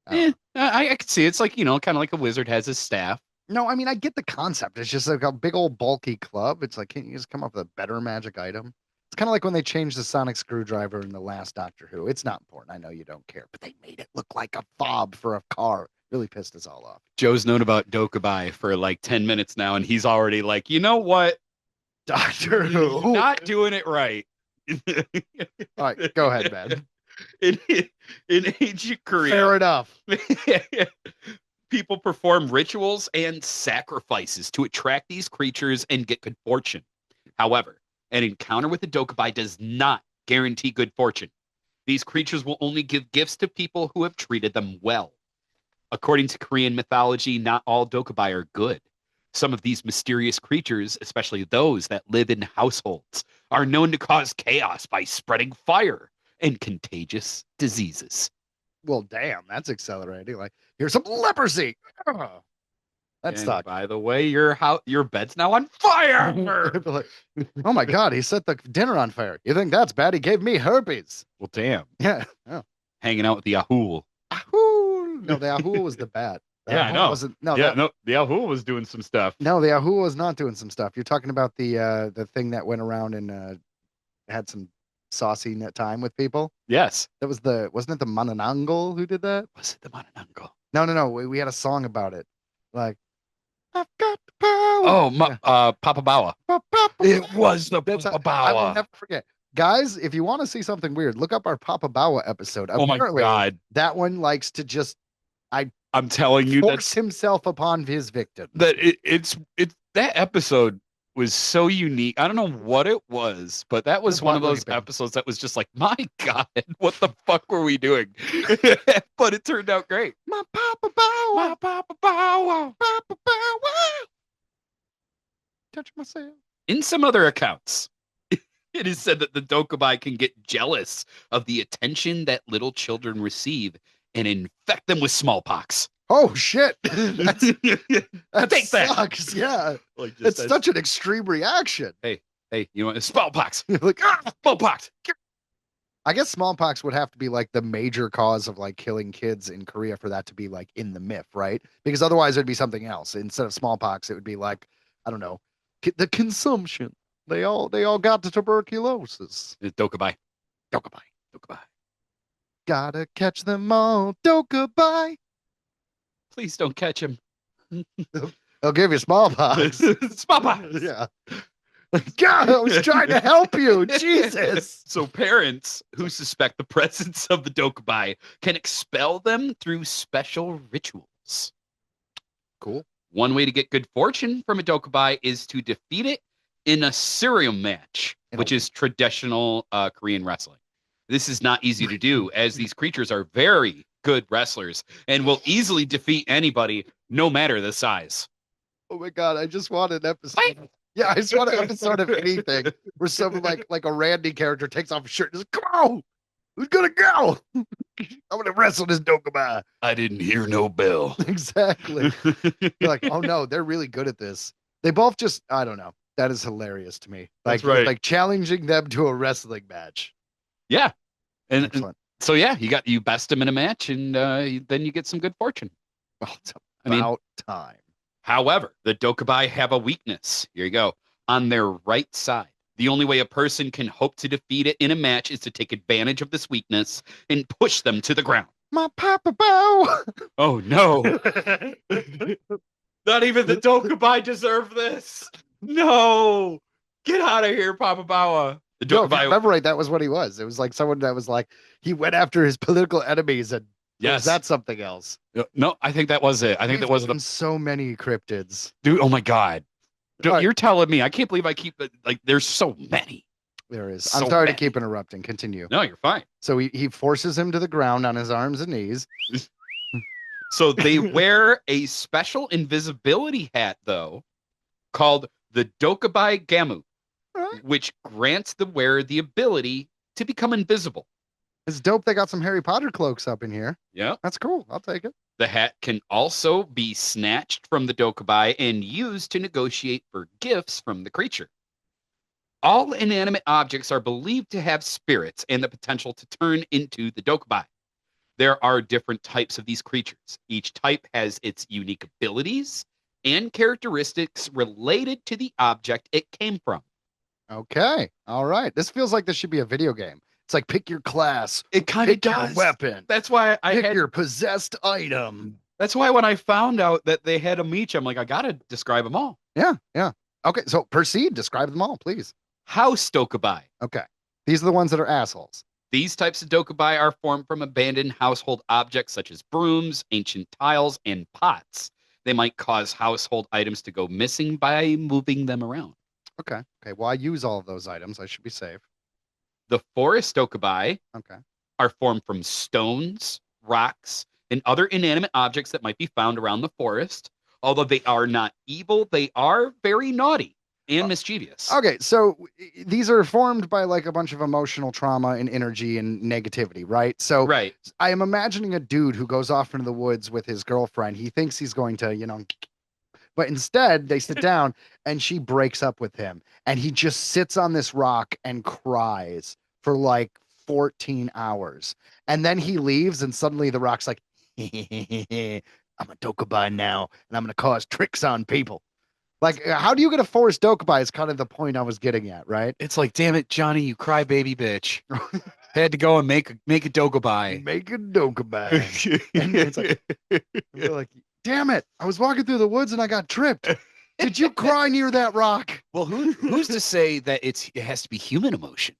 I could see it's like, kind of like a wizard has his staff. No, I mean, I get the concept. It's just like a big old bulky club. It's like, can't you just come up with a better magic item? It's kind of like when they changed the sonic screwdriver in the last Doctor Who. It's not important. I know you don't care, but they made it look like a fob for a car. Really pissed us all off. Joe's known about Dokkaebi for like 10 minutes now, and he's already like, you know what? Doctor Who. Not doing it right. All right, go ahead, man. In ancient Korea, Fair enough. people perform rituals and sacrifices to attract these creatures and get good fortune. However, an encounter with a Dokkaebi does not guarantee good fortune. These creatures will only give gifts to people who have treated them well. According to Korean mythology, not all Dokkaebi are good. Some of these mysterious creatures, especially those that live in households, are known to cause chaos by spreading fire and contagious diseases. Well, damn, that's accelerating. Like, here's some leprosy. That And sucked. by the way, your bed's now on fire. Like, oh my God, he set the dinner on fire. You think that's bad? He gave me herpes. Well, damn. Yeah. Oh. Hanging out with the Yahoo. Ahoo! No, the Yahoo was the bat. The Yeah, I Yahoo know. Wasn't, no, No, the Yahoo was doing some stuff. no, the Yahoo was not doing some stuff. You're talking about the thing that went around and had some saucy time with people. Yes. That was wasn't it the Mananangul who did that? Was it the Mananangul? No. We had a song about it. Like, I've got the power. Oh, Papa Bawa. It was the That's Papa I will Bawa. never forget. Guys, if you want to see something weird, look up our Papa Bawa episode. Oh my Apparently, God. that one likes to just I'm telling you, force himself upon his victim. it's that episode was so unique. I don't know what it was, but that was Just one of one those little bit. episodes that was just like, my God, what the fuck were we doing? But it turned out great. My Papa Bawa. My Papa Bawa. Papa Bawa. Touch myself. In some other accounts, it is said that the Dokkaebi can get jealous of the attention that little children receive and infect them with smallpox. Oh shit! That Take that. sucks. Yeah, Like just it's as- such an extreme reaction. hey, you know what? Smallpox. Like, Smallpox. I guess smallpox would have to be like the major cause of like killing kids in Korea for that to be like in the myth, right? Because otherwise it'd be something else. Instead of smallpox, it would be like, I don't know, the consumption. They all got the tuberculosis. Dokkaebi. Dokkaebi. Gotta catch them all. Dokkaebi. Please don't catch him. I'll give you smallpox. Smallpox. Yeah. God, I was trying to help you. Jesus. So parents who suspect the presence of the Dokkaebi can expel them through special rituals. Cool. One way to get good fortune from a Dokkaebi is to defeat it in a Surium match, which is traditional Korean wrestling. This is not easy to do, as these creatures are very good wrestlers and will easily defeat anybody, no matter the size. Oh my God, I just want an episode. Yeah, I just want an episode of anything where someone like a Randy character takes off his shirt and just, come on, who's gonna go? I'm gonna wrestle this Dokkaebi. I didn't hear no bell. Exactly. You're like, oh no, they're really good at this. They both just, I don't know. That is hilarious to me. Like, That's right. Like challenging them to a wrestling match. Yeah. And Excellent. so, yeah, you best them in a match, and then you get some good fortune. Well, it's about time. However, the Dokkaebi have a weakness. Here you go. On their right side. The only way a person can hope to defeat it in a match is to take advantage of this weakness and push them to the ground. My Papa Bow. Oh, no. Not even the Dokkaebi deserve this. No. Get out of here, Papa Bawa. The No, if you Dokkaebi. remember right, that was what he was. It was like someone that was like, he went after his political enemies and Yes. that's something else. No, I think that was it. I think that was the so many cryptids. dude. Oh my God. All right. You're telling me. I can't believe I keep like there's so many. There is. So I'm sorry many. to keep interrupting. Continue. No, you're fine. So he forces him to the ground on his arms and knees. So they wear a special invisibility hat, though, called the Dokkaebi Gamu, Right. which grants the wearer the ability to become invisible. It's dope. They got some Harry Potter cloaks up in here. Yeah. That's cool. I'll take it. The hat can also be snatched from the Dokkaebi and used to negotiate for gifts from the creature. All inanimate objects are believed to have spirits and the potential to turn into the Dokkaebi. There are different types of these creatures. Each type has its unique abilities and characteristics related to the object it came from. Okay. All right. This feels like this should be a video game. It's like pick your class, It kind of pick your does. weapon, That's why pick your possessed item. That's why when I found out that they had them each, I'm like, I gotta describe them all. Yeah. Yeah. Okay. So proceed. Describe them all, please. House Dokkaebi. Okay. These are the ones that are assholes. These types of Dokkaebi are formed from abandoned household objects such as brooms, ancient tiles, and pots. They might cause household items to go missing by moving them around. Okay. Okay. Well, I use all of those items. I should be safe. The forest Dokkaebi Okay. are formed from stones, rocks, and other inanimate objects that might be found around the forest. Although they are not evil, they are very naughty and mischievous. Okay, so these are formed by like a bunch of emotional trauma and energy and negativity, right? So Right. I am imagining a dude who goes off into the woods with his girlfriend. He thinks he's going to, but instead they sit down and she breaks up with him. And he just sits on this rock and cries for like 14 hours. And then he leaves and suddenly the rock's like, I'm a Dokkaebi now and I'm going to cause tricks on people. Like, how do you get a forest Dokkaebi is kind of the point I was getting at, right? It's like, damn it, Johnny, you crybaby bitch. Had to go and make a Dokkaebi. Make a Dokkaebi. And it's like, you're like, damn it, I was walking through the woods and I got tripped. Did you cry near that rock? Well, who's to say that it has to be human emotion?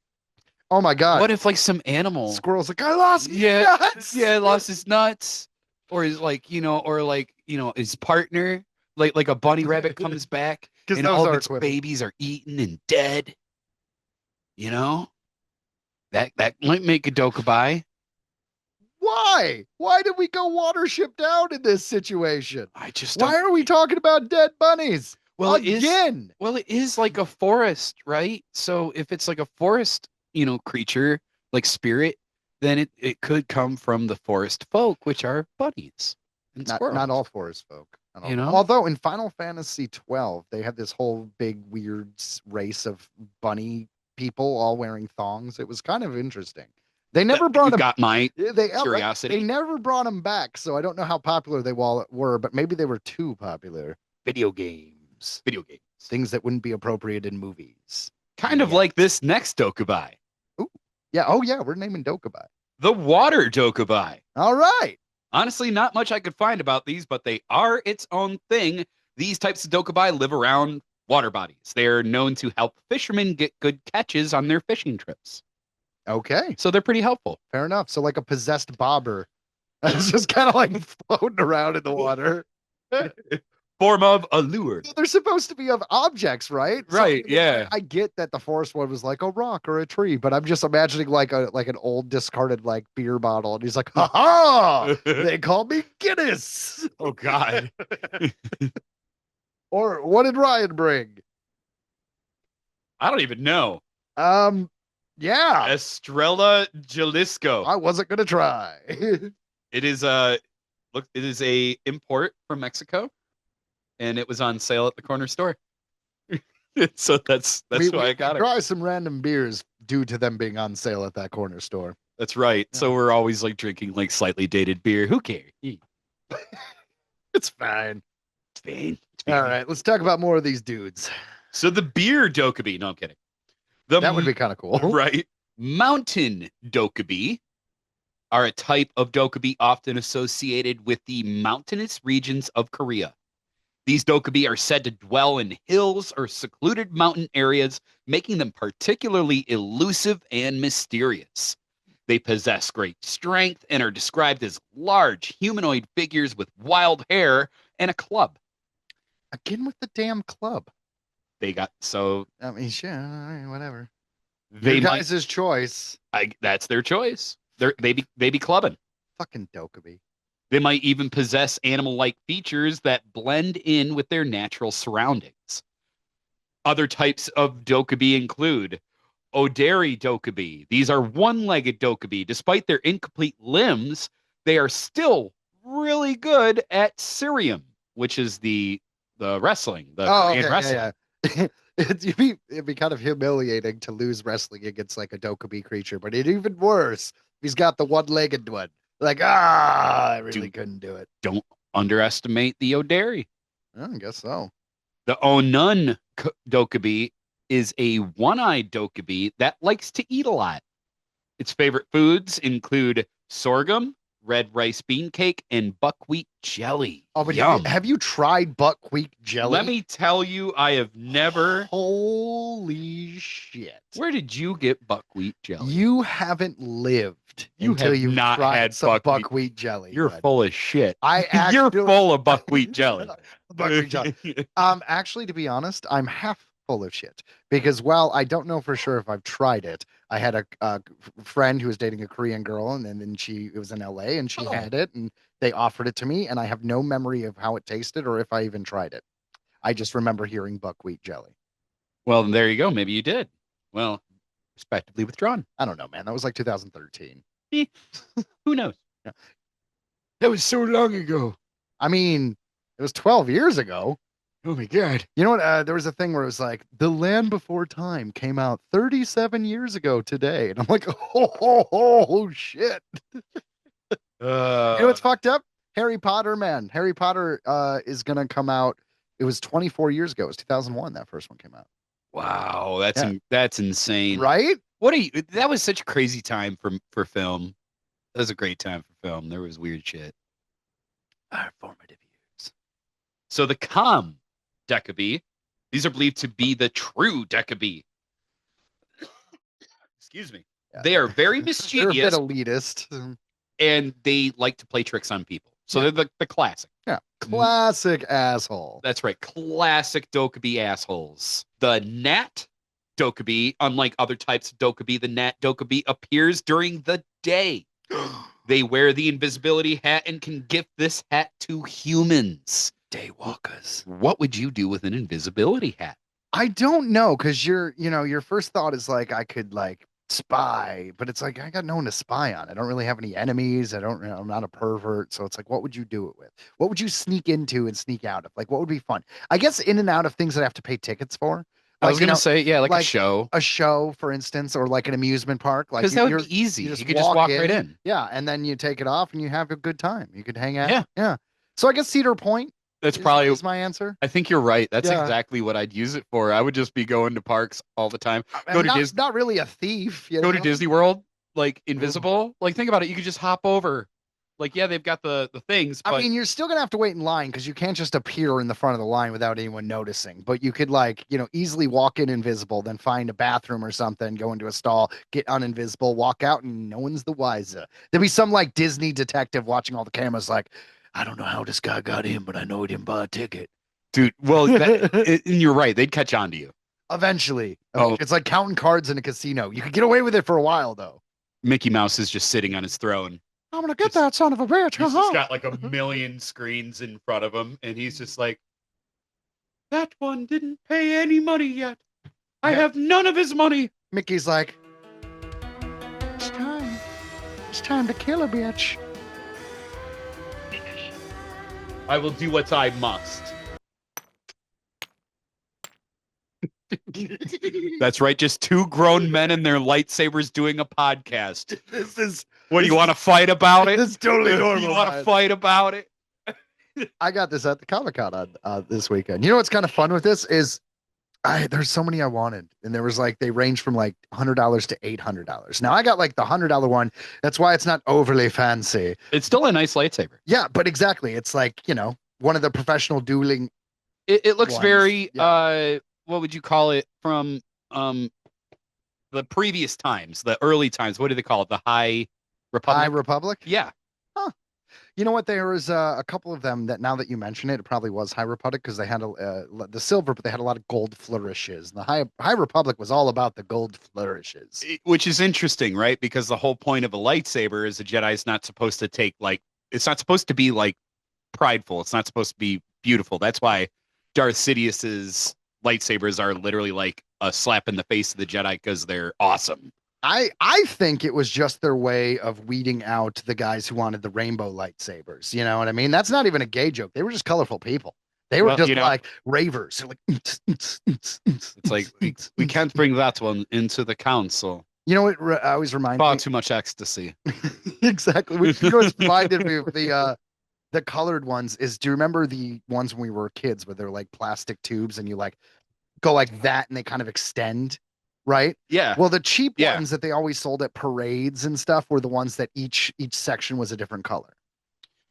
Oh my God. What if like some animal? Squirrel's like, I lost my Yeah, nuts. yeah, lost his nuts, or his his partner, like a bunny rabbit comes back 'Cause and those all of are its equivalent. babies are eaten and dead. That might make a Dokkaebi. Why? Why did we go Watership Down in this situation? I just Why don't. are we talking about dead bunnies? Well, it is. Again. Well, it is like a forest, right? So if it's like a forest, creature, like spirit, then it could come from the forest folk, which are bunnies and squirrels. Not all forest folk. Not all- You know? Although in Final Fantasy 12, they had this whole big weird race of bunny people all wearing thongs. It was kind of interesting. They never brought You them. got my They curiosity. never brought them back, so I don't know how popular they were, but maybe they were too popular. Video games, video games. things that wouldn't be appropriate in movies. Kind of Yeah. like this next Dokkaebi, Yeah. Oh yeah, we're naming Dokkaebi. the water Dokkaebi. All right. Honestly, not much I could find about these, but they are its own thing. These types of Dokkaebi live around water bodies. They are known to help fishermen get good catches on their fishing trips. Okay, So they're pretty helpful. fair enough. So like a possessed bobber. It's just kind of like floating around in the water. Form of a lure. They're supposed to be of objects, right? Right, yeah. I get that the forest one was like a rock or a tree, but I'm just imagining like an old discarded like beer bottle, and he's like, "Ha ha! They call me Guinness." Oh God. Or what did Ryan bring? I don't even know. Yeah, Estrella Jalisco. I wasn't gonna try. It is a import from Mexico, and it was on sale at the corner store. So that's why I got it. Try some random beers due to them being on sale at that corner store. That's right. Yeah. So we're always like drinking like slightly dated beer. Who cares? It's fine. It's fine. All right, let's talk about more of these dudes. So the beer Dokkaebi. No, I'm kidding. That would be kind of cool. Right. Mountain Dokkaebi are a type of Dokkaebi often associated with the mountainous regions of Korea. These Dokkaebi are said to dwell in hills or secluded mountain areas, making them particularly elusive and mysterious. They possess great strength and are described as large humanoid figures with wild hair and a club. Again with the damn club. They got so I mean, sure, all right, whatever. they Your might, guys' choice. that's their choice. They be clubbing. Fucking Dokkaebi. They might even possess animal-like features that blend in with their natural surroundings. Other types of Dokkaebi include Oderi Dokkaebi. These are one-legged Dokkaebi. Despite their incomplete limbs, they are still really good at Cerium, which is the wrestling, the Korean wrestling. Yeah. It'd be kind of humiliating to lose wrestling against like a Dokkaebi creature, but it's even worse. He's got the one-legged one. Like, I really couldn't do it. Don't underestimate the Oderi. I guess so. The Onun Dokkaebi is a one-eyed Dokkaebi that likes to eat a lot. Its favorite foods include sorghum, red rice bean cake, and buckwheat jelly. Oh, but Yum. have you tried buckwheat jelly? Let me tell you, I have never. Holy shit. Where did you get buckwheat jelly? You haven't lived You until have you've not tried had some buckwheat- buckwheat jelly. You're bud. full of shit. You're You're full of buckwheat jelly. Buckwheat jelly. Actually, to be honest, I'm half full of shit because while I don't know for sure if I've tried it, I had a friend who was dating a Korean girl, and then it was in LA, and she had it, and they offered it to me, and I have no memory of how it tasted or if I even tried it. I just remember hearing buckwheat jelly. Well, there you go. Maybe you did. Well, respectively withdrawn. I don't know, man. That was like 2013. Who knows? Yeah. That was so long ago. I mean, it was 12 years ago. Oh my God. You know what? There was a thing where it was like, The Land Before Time came out 37 years ago today. And I'm like, oh shit. You know what's fucked up? Harry Potter, man. Harry Potter is going to come out. It was 24 years ago. It was 2001 that first one came out. Wow, that's insane. Right? That was such a crazy time for film. That was a great time for film. There was weird shit. Our formative years. So the Kam Dokkaebi, these are believed to be the true Dokkaebi. Excuse me. Yeah. They are very They're a mischievous bit elitist. and they like to play tricks on people. So they're the classic. Yeah. Classic asshole. That's right. Classic Dokkaebi assholes. The Nat Dokkaebi, unlike other types of Dokkaebi, the Nat Dokkaebi appears during the day. They wear the invisibility hat and can gift this hat to humans. Daywalkers. What would you do with an invisibility hat? I don't know, because your first thought is like, I could like spy, but it's like, I got no one to spy on. I don't really have any enemies. I'm not a pervert. So it's like, what would you do it with? What would you sneak into and sneak out of? Like, what would be fun? I guess in and out of things that I have to pay tickets for. I was going to say, yeah, like a show. A show, for instance, or like an amusement park. Like, because that would be easy. You could just walk right in. Yeah, and then you take it off and you have a good time. You could hang out. Yeah. Yeah. So I guess Cedar Point That's probably is my answer. I think you're right. That's Yeah. exactly what I'd use it for. I would just be going to parks all the time. Go to Disney. Not really a thief. Go to Disney World, like invisible. Like think about it. You could just hop over, Like, yeah, they've got the things, but I mean, you're still gonna have to wait in line because you can't just appear in the front of the line without anyone noticing. But you could, like, easily walk in invisible, then find a bathroom or something, go into a stall, get uninvisible, walk out, and no one's the wiser. There'd be some like Disney detective watching all the cameras, like, I don't know how this guy got in, but I know he didn't buy a ticket. dude, well, and you're right. They'd catch on to you. Eventually. Oh. It's like counting cards in a casino. You could get away with it for a while, though. Mickey Mouse is just sitting on his throne. I'm gonna get that son of a bitch. He's just got like a million screens in front of him, and he's just like, that one didn't pay any money yet. I have none of his money. Mickey's like, it's time. It's time to kill a bitch. I will do what I must. That's right. Just two grown men and their lightsabers doing a podcast. This is. What, do you want to fight about it? This is totally normal. You want to fight about it? I got this at the Comic-Con on this weekend. You know what's kind of fun with this is there's so many I wanted, and there was like, they range from like $100 to $800. Now I got like the $100 one. That's why it's not overly fancy. It's still a nice lightsaber. Yeah, but exactly. It's like, one of the professional dueling. It looks ones. very, Yeah. What would you call it from the previous times, the early times? What do they call it? The High Republic? High Republic? Yeah. Huh. You know what? There was a couple of them that, now that you mention it, it probably was High Republic, because they had the silver, but they had a lot of gold flourishes. And the High Republic was all about the gold flourishes. Which is interesting, right? Because the whole point of a lightsaber is a Jedi is not supposed to take, like, it's not supposed to be like prideful. It's not supposed to be beautiful. That's why Darth Sidious's lightsabers are literally like a slap in the face of the Jedi, because they're awesome. I think it was just their way of weeding out the guys who wanted the rainbow lightsabers. You know what I mean? That's not even a gay joke. They were just colorful people. They were just like ravers. They're like, it's like, we can't bring that one into the council. You know what? I always remind Far me. too much ecstasy. Exactly. You know what's reminded me of the colored ones is, do you remember the ones when we were kids where they're like plastic tubes and you like go like that and they kind of extend, right? Yeah. Well, the cheap ones that they always sold at parades and stuff were the ones that each section was a different color.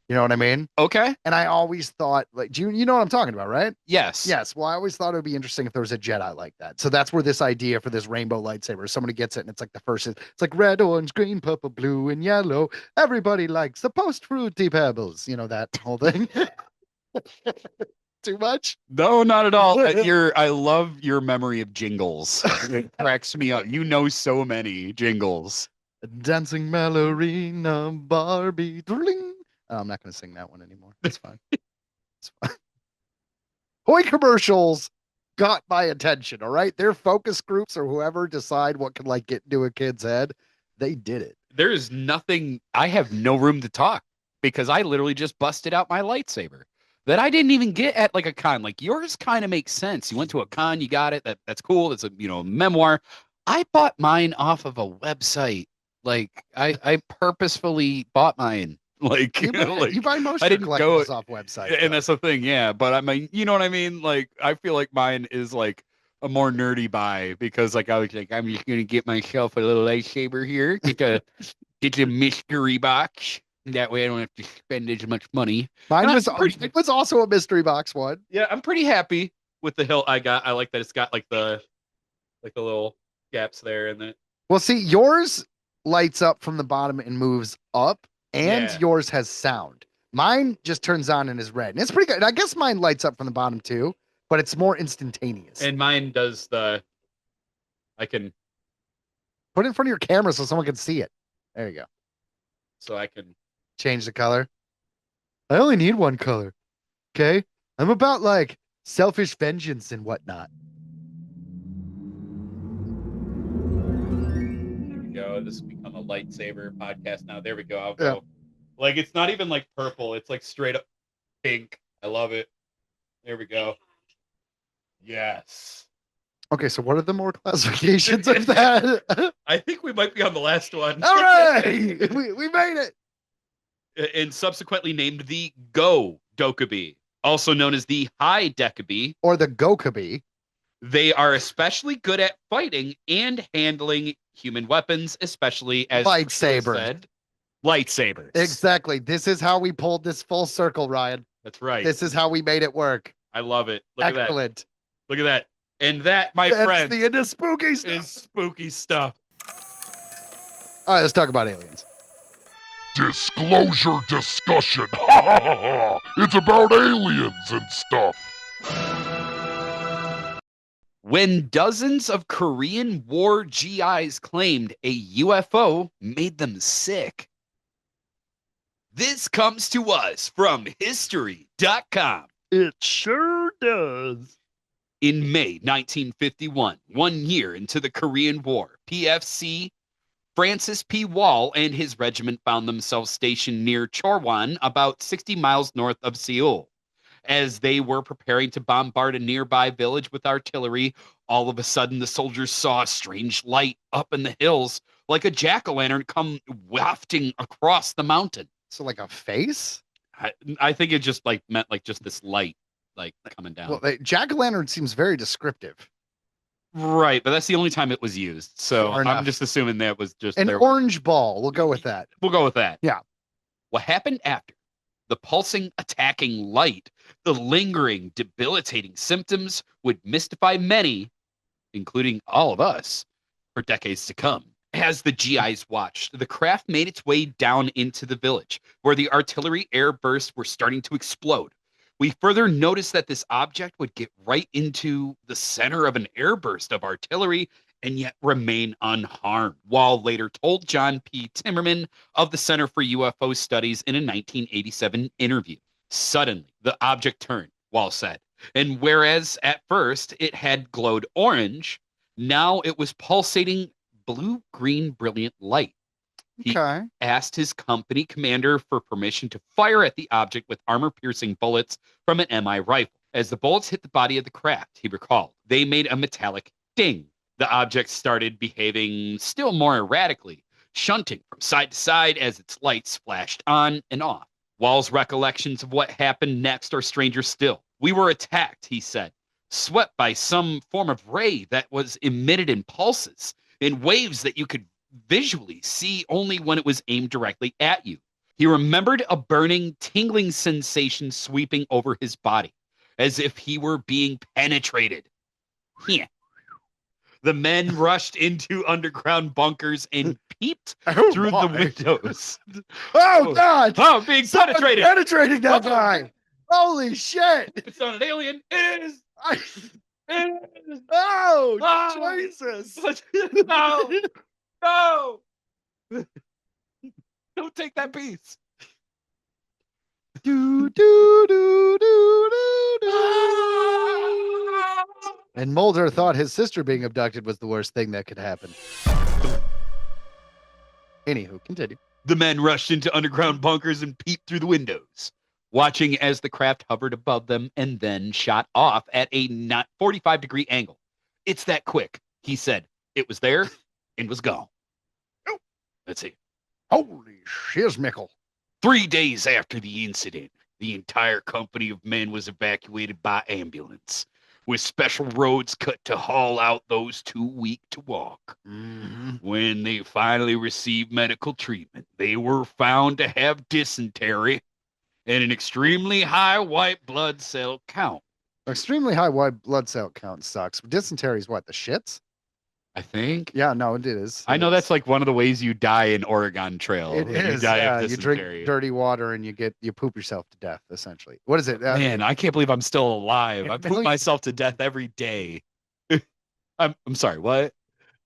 You know what I mean? Okay. And I always thought, like, do you know what I'm talking about, right? Yes. Yes. Well, I always thought it would be interesting if there was a Jedi like that. So that's where this idea for this rainbow lightsaber, somebody gets it and it's like the first, it's like red, orange, green, purple, blue, and yellow. Everybody likes the post-fruity pebbles. You know, that whole thing. Too much? No, not at all. I love your memory of jingles. It cracks me up. You know so many jingles. Dancing ballerina, Barbie. Dling. Oh, I'm not going to sing that one anymore. It's fine. It's fine. Toy commercials got my attention. All right, their focus groups or whoever decide what can like get into a kid's head, they did it. There is nothing. I have no room to talk because I literally just busted out my lightsaber that I didn't even get at like a con. Like, yours kind of makes sense. You went to a con, you got it. That's cool. It's a memoir. I bought mine off of a website. Like, I purposefully bought mine. Like, you buy most I of didn't collectibles go off websites, and that's the thing. Yeah, but I mean, you know what I mean? Like, I feel like mine is like a more nerdy buy because, like, I was like, I'm just gonna get myself a little lightsaber here, get a mystery box. That way, I don't have to spend as much money. Mine was also a mystery box one. Yeah, I'm pretty happy with the hilt I got. I like that it's got like the little gaps there, and then. Well, see, yours lights up from the bottom and moves up. And yours has sound. Mine just turns on and is red. And it's pretty good. I guess mine lights up from the bottom too, but it's more instantaneous. And mine does I can put it in front of your camera so someone can see it. There you go. So I can change the color. I only need one color. Okay. I'm about like selfish vengeance and whatnot. Go. This has become a lightsaber podcast now. There we go. I'll go. Like, it's not even like purple. It's like straight up pink. I love it. There we go. Yes. Okay, so what are the more classifications of that? I think we might be on the last one. All right. we made it. And subsequently named the Dokkaebi, also known as the High Dokkaebi. Or the Dokkaebi. They are especially good at fighting and handling human weapons, especially as lightsaber. Said, lightsabers. Exactly. This is how we pulled this full circle, Ryan. That's right. This is how we made it work. I love it. Look at that. Excellent. Look at that. And that, my That's friend, the end of spooky stuff. is spooky stuff. All right, let's talk about aliens. Disclosure discussion. Ha ha ha ha. It's about aliens and stuff. When dozens of Korean War GIs claimed a UFO made them sick. This comes to us from History.com. It sure does. In May 1951, 1 year into the Korean War, PFC Francis P. Wall and his regiment found themselves stationed near Chorwan, about 60 miles north of Seoul. As they were preparing to bombard a nearby village with artillery, all of a sudden the soldiers saw a strange light up in the hills, like a jack-o'-lantern come wafting across the mountain. So like a face? I think it just like meant like just this light like coming down. Well, jack-o'-lantern seems very descriptive. Right, but that's the only time it was used. So Fair I'm enough. just assuming that was just An orange ball. We'll go with that. We'll go with that. Yeah. What happened after? The pulsing, attacking light, the lingering, debilitating symptoms would mystify many, including all of us, for decades to come. As the GIs watched, the craft made its way down into the village, where the artillery air bursts were starting to explode. We further noticed that this object would get right into the center of an airburst of artillery and yet remain unharmed. Wall later told John P. Timmerman of the Center for UFO Studies in a 1987 interview. Suddenly, the object turned, Wall said, and whereas at first it had glowed orange, now it was pulsating blue-green brilliant light. He asked his company commander for permission to fire at the object with armor-piercing bullets from an MI rifle. As the bullets hit the body of the craft, he recalled, they made a metallic ding. The object started behaving still more erratically, shunting from side to side as its lights flashed on and off. Wall's recollections of what happened next are stranger still. We were attacked, he said, swept by some form of ray that was emitted in pulses, in waves that you could visually see only when it was aimed directly at you. He remembered a burning, tingling sensation sweeping over his body, as if he were being penetrated. Yeah. The men rushed into underground bunkers and peeped through the windows. Oh, God! Oh, being penetrated! Penetrating that guy! Holy shit! If it's not an alien, it is! It is! Oh, Jesus! No! No! Don't take that piece. Do, do, do, do, do, do. And Mulder thought his sister being abducted was the worst thing that could happen. Anywho, continue. The men rushed into underground bunkers and peeped through the windows, watching as the craft hovered above them and then shot off at a 45-degree angle. It's that quick, he said. It was there and was gone. Oh, let's see. Holy shizmickle. 3 days after the incident, the entire company of men was evacuated by ambulance, with special roads cut to haul out those too weak to walk. Mm-hmm. When they finally received medical treatment, they were found to have dysentery and an extremely high white blood cell count. Extremely high white blood cell count sucks. Dysentery is what, the shits? I think. Yeah, no, it is. I know that's like one of the ways you die in Oregon Trail. It is. You die of you dysentery. drink dirty water and you poop yourself to death, essentially. What is it? Man, I can't believe I'm still alive. I poop myself to death every day. I'm sorry, what?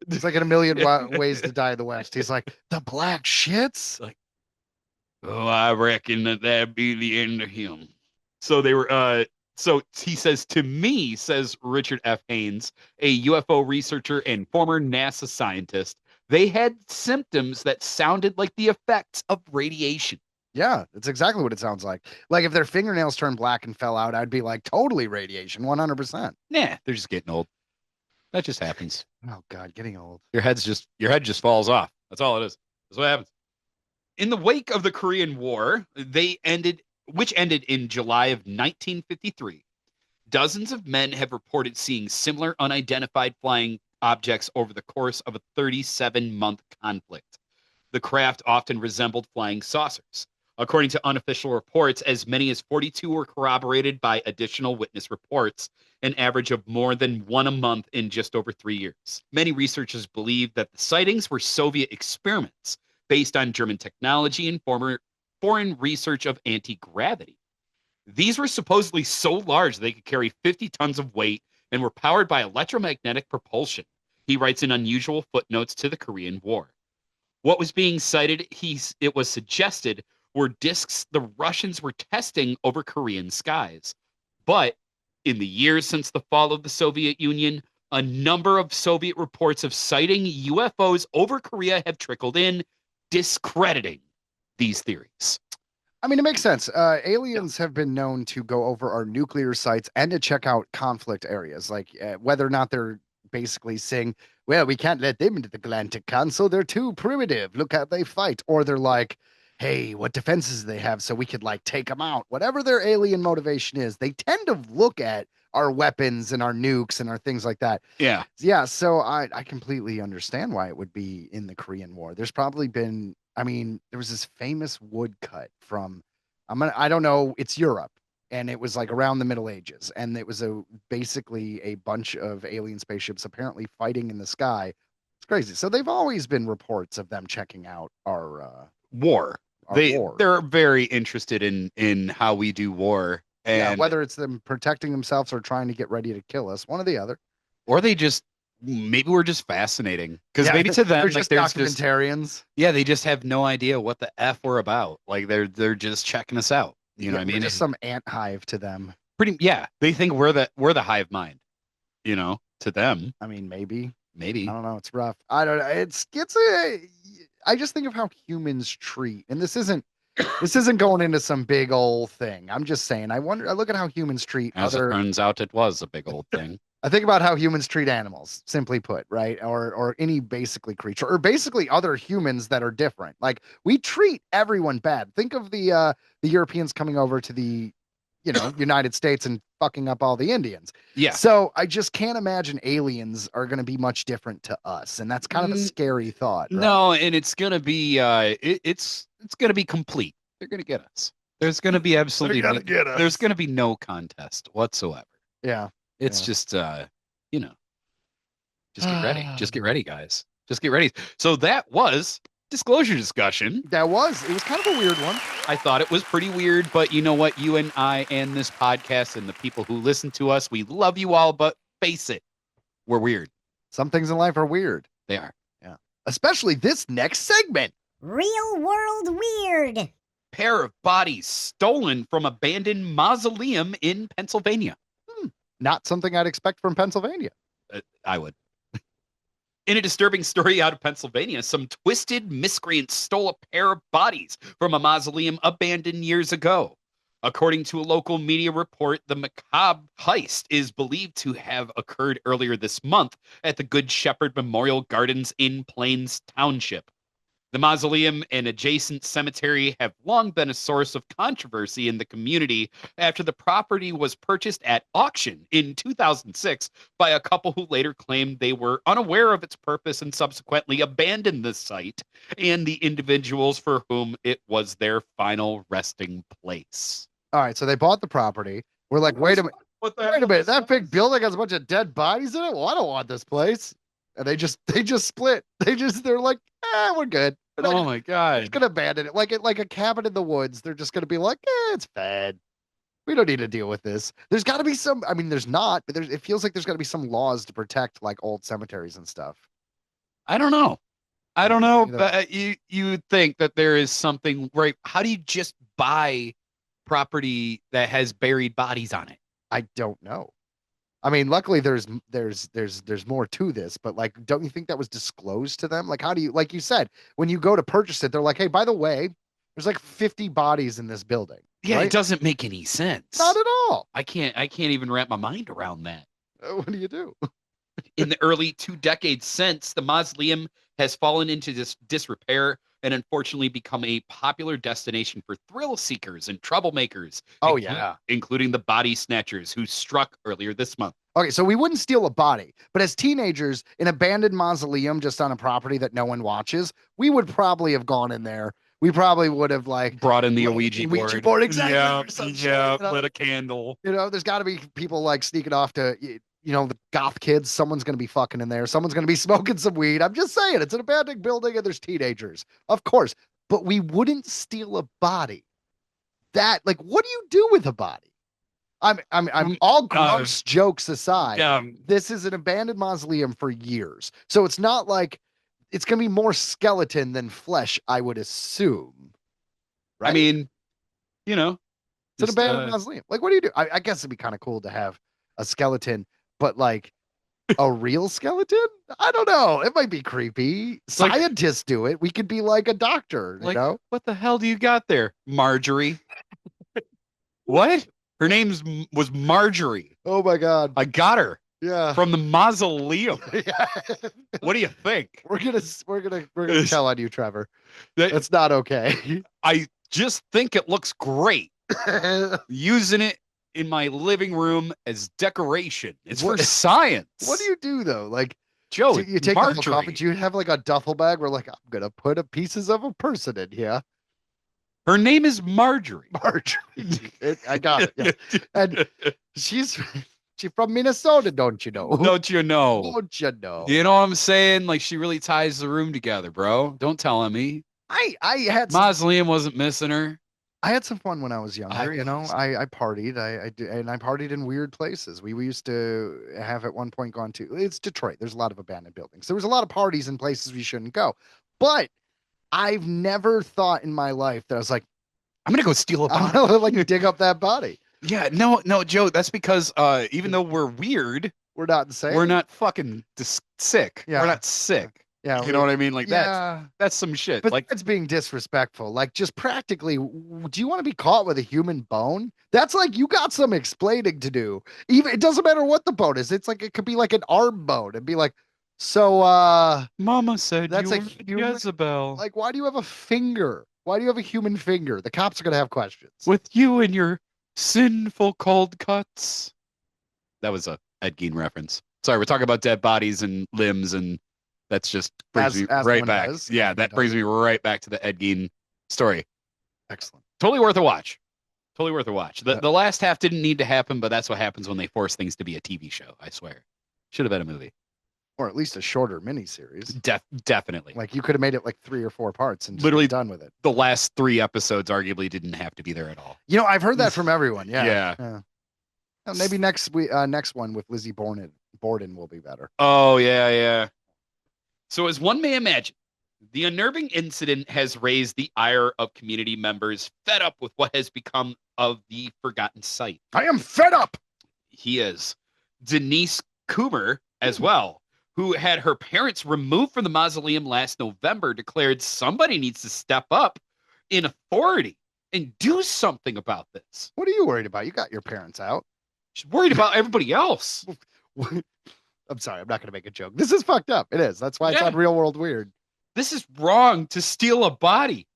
It's like in A Million Ways to Die in the West. He's like, the black shits? Like, oh, I reckon that'd be the end of him. So they were, so he says, to me, says Richard F. Haynes, a UFO researcher and former NASA scientist, they had symptoms that sounded like the effects of radiation. Yeah, that's exactly what it sounds like. Like if their fingernails turned black and fell out, I'd be like, totally radiation, 100%. Nah, they're just getting old. That just happens. Oh God, getting old. Your head just falls off. That's all it is. That's what happens. In the wake of the Korean War, which ended in July of 1953, dozens of men have reported seeing similar unidentified flying objects over the course of a 37-month conflict. The craft often resembled flying saucers. According to unofficial reports, as many as 42 were corroborated by additional witness reports, an average of more than one a month in just over 3 years. Many researchers believe that the sightings were Soviet experiments based on German technology and foreign research of anti-gravity. These were supposedly so large they could carry 50 tons of weight and were powered by electromagnetic propulsion. He writes in unusual footnotes to the Korean War. What was being cited, it was suggested, were discs the Russians were testing over Korean skies. But in the years since the fall of the Soviet Union, a number of Soviet reports of sighting UFOs over Korea have trickled in, discrediting these theories. I mean, it makes sense. Aliens have been known to go over our nuclear sites and to check out conflict areas, like whether or not they're basically saying, well, we can't let them into the Atlantic Council. They're too primitive. Look how they fight. Or they're like, hey, what defenses do they have so we could like take them out? Whatever their alien motivation is, they tend to look at our weapons and our nukes and our things like that. Yeah. Yeah. So I completely understand why it would be in the Korean War. There's probably been, I mean, there was this famous woodcut from, I don't know, it's Europe. And it was like around the Middle Ages. And it was basically a bunch of alien spaceships apparently fighting in the sky. It's crazy. So they've always been reports of them checking out our war. War. They're very interested in how we do war. And yeah, whether it's them protecting themselves or trying to get ready to kill us, one or the other. Or they just, maybe we're just fascinating. Because maybe to them, they're just documentarians. They just have no idea what the F we're about. Like they're just checking us out. You know what I mean? Just some ant hive to them. They think we're the hive mind. You know, to them. I mean, maybe. I don't know. It's rough. I don't know. I just think of how humans treat, and this isn't going into some big old thing. I'm just saying. I look at how humans treat. As it turns out, it was a big old thing. I think about how humans treat animals, simply put, right? Or any basically creature, or basically other humans that are different. Like we treat everyone bad. Think of the Europeans coming over to the, United States and fucking up all the Indians. Yeah. So I just can't imagine aliens are going to be much different to us, and that's kind of a scary thought. Right? No, and it's going to be it's going to be complete. They're going to get us. There's going to be absolutely there's going to be no contest whatsoever. Yeah. It's just, just get ready. Just get ready, guys. Just get ready. So that was disclosure discussion. It was kind of a weird one. I thought it was pretty weird, but you know what? You and I and this podcast and the people who listen to us, we love you all, but face it, we're weird. Some things in life are weird. They are. Yeah. Especially this next segment. Real world weird. Pair of bodies stolen from abandoned mausoleum in Pennsylvania. Not something I'd expect from Pennsylvania. I would. In a disturbing story out of Pennsylvania, some twisted miscreants stole a pair of bodies from a mausoleum abandoned years ago. According to a local media report, the macabre heist is believed to have occurred earlier this month at the Good Shepherd Memorial Gardens in Plains Township. The mausoleum and adjacent cemetery have long been a source of controversy in the community after the property was purchased at auction in 2006 by a couple who later claimed they were unaware of its purpose and subsequently abandoned the site and the individuals for whom it was their final resting place. All right, so they bought the property. We're like, wait a minute, that big building has a bunch of dead bodies in it? Well, I don't want this place. And they just split. They're like, we're good. Oh my God. They're just gonna abandon it. Like a cabin in the woods. They're just gonna be like, it's fine. We don't need to deal with this. There's gotta be some, there's not, but it feels like there's gotta be some laws to protect like old cemeteries and stuff. I don't know, but you think that there is something right. How do you just buy property that has buried bodies on it? I don't know. Luckily there's more to this, but like, don't you think that was disclosed to them? Like, how do you, like you said, when you go to purchase it, they're like, hey, by the way, there's like 50 bodies in this building. Yeah, right? It doesn't make any sense. Not at all. I can't even wrap my mind around that. What do you do? In the early 2 decades since, the mausoleum has fallen into disrepair and unfortunately become a popular destination for thrill seekers and troublemakers. Oh, yeah. Including the body snatchers who struck earlier this month. Okay, so we wouldn't steal a body, but as teenagers, an abandoned mausoleum just on a property that no one watches, we would probably have gone in there. We probably would have like Brought in the Ouija board. Exactly. Yeah, or some shit, yeah. you know? Lit a candle. You know, there's got to be people like sneaking off to, the goth kids. Someone's going to be fucking in there. Someone's going to be smoking some weed. I'm just saying, it's an abandoned building and there's teenagers, of course. But we wouldn't steal a body. That, like, what do you do with a body? I'm all gross jokes aside. This is an abandoned mausoleum for years, so it's not like it's gonna be more skeleton than flesh, I would assume. Right? I mean, you know, it's an abandoned mausoleum. Like, what do you do? I guess it'd be kind of cool to have a skeleton, but like a real skeleton? I don't know. It might be creepy. Scientists do it. We could be like a doctor. Like, you know? What the hell do you got there, Marjorie? What? Her name was Marjorie. Oh my God. I got her. Yeah. From the mausoleum. Yeah. What do you think? We're gonna tell on you, Trevor. That's not okay. I just think it looks great. Using it in my living room as decoration. It's for science. What do you do though? Like, Joe, you take a coffee. Do you have like a duffel bag where like I'm gonna put pieces of a person in here? Her name is Marjorie. Marjorie. I got it. Yeah. And she's from Minnesota, don't you know? Don't you know? Don't you know? You know what I'm saying? Like, she really ties the room together, bro. Don't tell on me. I had Mausoleum wasn't missing her. I had some fun when I was younger. I partied. I partied in weird places. We used to have at one point gone to. It's Detroit. There's a lot of abandoned buildings. There was a lot of parties in places we shouldn't go, but I've never thought in my life that I was like, I'm gonna go steal a body. I'm gonna like dig up that body. Yeah, no, Joe. That's because even though we're weird, we're not insane. We're not fucking sick. Yeah. We're not sick. Yeah, you know what I mean. Like that's some shit. But like that's being disrespectful. Like, just practically, do you want to be caught with a human bone? That's like you got some explaining to do. Even it doesn't matter what the bone is. It's like it could be like an arm bone and be like. So, Mama said that's you a human, Jezebel. Like, why do you have a finger? Why do you have a human finger? The cops are gonna have questions. With you and your sinful cold cuts. That was a Ed Gein reference. Sorry, we're talking about dead bodies and limbs, and that's just brings me right back. Yeah, that brings me right back to the Ed Gein story. Excellent. Totally worth a watch. Totally worth a watch. The last half didn't need to happen, but that's what happens when they force things to be a TV show. I swear. Should have been a movie. Or at least a shorter miniseries. Definitely. Like you could have made it like 3 or 4 parts and literally done with it. The last 3 episodes arguably didn't have to be there at all. You know, I've heard that from everyone. Yeah. Yeah. Maybe next one with Lizzie Borden will be better. Oh yeah. So as one may imagine, the unnerving incident has raised the ire of community members fed up with what has become of the forgotten site. I am fed up. He is. Denise Coomer as well, who had her parents removed from the mausoleum last November, declared somebody needs to step up in authority and do something about this. What are you worried about? You got your parents out. She's worried about everybody else. I'm sorry, I'm not going to make a joke. This is fucked up. It is. That's why it's on Real World Weird. This is wrong to steal a body.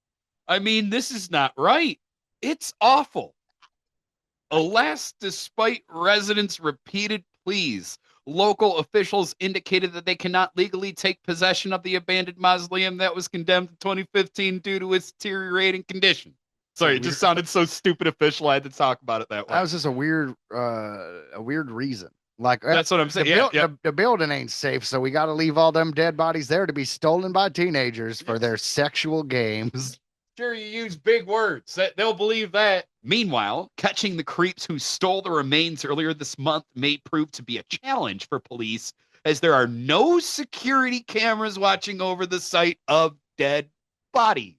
I mean, this is not right. It's awful. Alas, despite residents' repeated pleas, local officials indicated that they cannot legally take possession of the abandoned mausoleum that was condemned in 2015 due to its deteriorating condition. Sorry, it just sounded so stupid official. I had to talk about it that way. That was just a weird reason. Like that's what I'm saying. The building ain't safe, so we got to leave all them dead bodies there to be stolen by teenagers for their sexual games. Sure, you use big words. They'll believe that. Meanwhile, catching the creeps who stole the remains earlier this month may prove to be a challenge for police, as there are no security cameras watching over the site of dead bodies.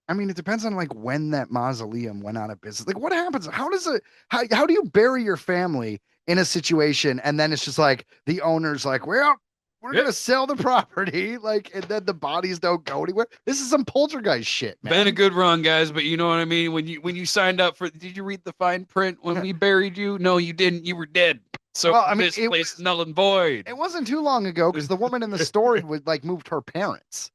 I mean, it depends on like when that mausoleum went out of business. Like, what happens? How do you bury your family in a situation and then it's just like the owner's like, well, we're gonna sell the property, like, and then the bodies don't go anywhere. This is some poltergeist shit, man. Been a good run, guys, but you know what I mean. When you signed up for, did you read the fine print when we buried you? No, you didn't. You were dead. So well, I mean, this place is null and void. It wasn't too long ago because the woman in the story would moved her parents,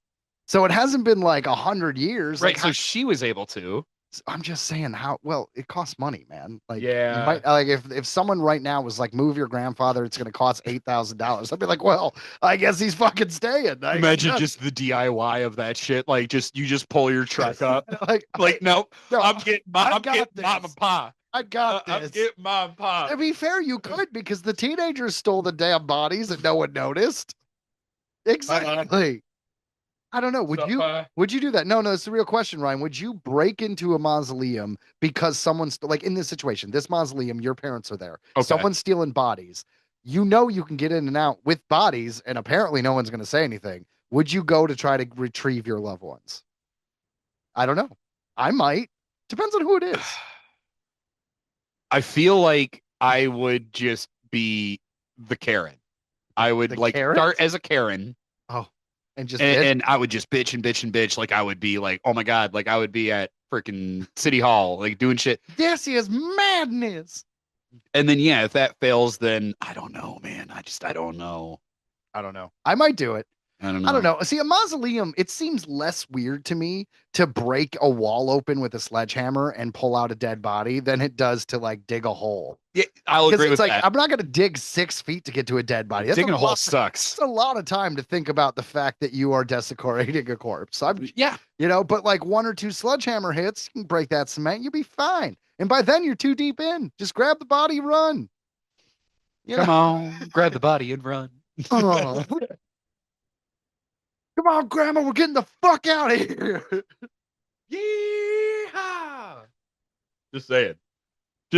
so it hasn't been like 100 years. Right. So she was able to. I'm just saying well, it costs money, man. Like, Yeah. you might, like if someone right now was like, move your grandfather, it's going to cost $8,000. I'd be like, well, I guess he's fucking staying. Imagine just the DIY of that shit. Like, you just pull your truck up. No, I'm getting mom and pa. I got this. I'm getting mom and pa. To be fair, you could, because the teenagers stole the damn bodies and no one noticed. Exactly. I don't know. Would you do that? No, it's the real question, Ryan. Would you break into a mausoleum because someone's like, in this situation, this mausoleum, your parents are there. Okay. Someone's stealing bodies. You know you can get in and out with bodies, and apparently no one's going to say anything. Would you go to try to retrieve your loved ones? I don't know. I might. Depends on who it is. I feel like I would just be the Karen. I would start as a Karen. Oh. And I would just bitch and bitch and bitch. Like, I would be like, oh my God, like I would be at freaking City Hall, like doing shit. This is madness. And then, if that fails, then I don't know, man. I don't know. I might do it. I don't know. See, a mausoleum, it seems less weird to me to break a wall open with a sledgehammer and pull out a dead body than it does to like dig a hole. Yeah, I'll agree with that. I'm not going to dig 6 feet to get to a dead body. Digging a hole sucks. It's a lot of time to think about the fact that you are desecrating a corpse. But like 1 or 2 sledgehammer hits, you can break that cement, you'll be fine. And by then you're too deep in. Just grab the body, run. Come on, grab the body and run. Oh. Come on, Grandma, we're getting the fuck out of here. Yeehaw! Just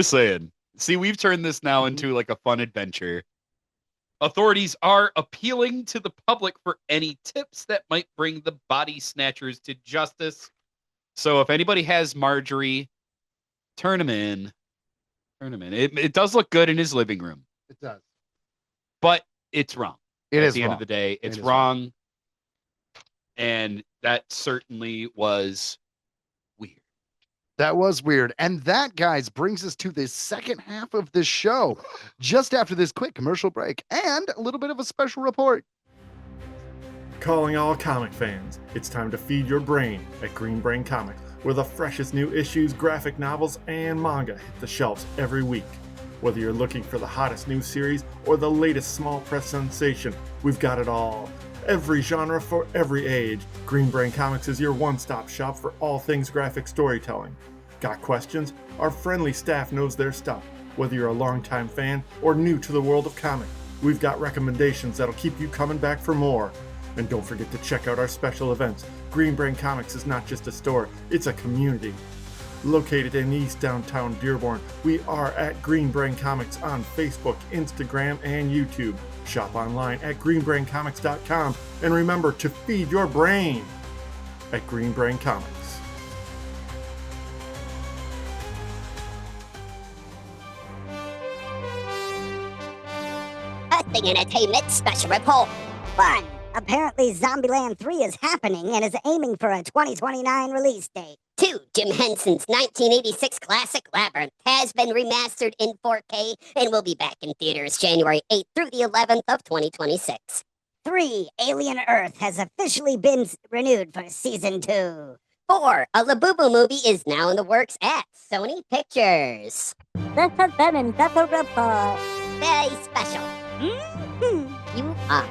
saying. See, we've turned this now into like a fun adventure. Authorities are appealing to the public for any tips that might bring the body snatchers to justice. So if anybody has Marjorie, turn him in. It does look good in his living room. It does. But it's wrong. At the end of the day, it's wrong. And that certainly was weird. That was weird. And that, guys, brings us to the second half of the show, just after this quick commercial break and a little bit of a special report. Calling all comic fans, it's time to feed your brain at Green Brain Comics, where the freshest new issues, graphic novels, and manga hit the shelves every week. Whether you're looking for the hottest new series or the latest small press sensation, we've got it all. Every genre for every age, Green Brain Comics is your one-stop shop for all things graphic storytelling. Got questions? Our friendly staff knows their stuff. Whether you're a longtime fan or new to the world of comics, we've got recommendations that'll keep you coming back for more. And don't forget to check out our special events. Green Brain Comics is not just a store, it's a community. Located in East Downtown Dearborn, we are at Green Brain Comics on Facebook, Instagram, and YouTube. Shop online at greenbraincomics.com, and remember to feed your brain at Green Brain Comics. Earthling Entertainment Special Report 1. Apparently Zombieland 3 is happening and is aiming for a 2029 release date. 2. Jim Henson's 1986 classic Labyrinth has been remastered in 4K and will be back in theaters January 8th through the 11th of 2026. 3. Alien Earth has officially been renewed for Season 2. 4. A Labubu movie is now in the works at Sony Pictures. This has been a special report. Very special. You are.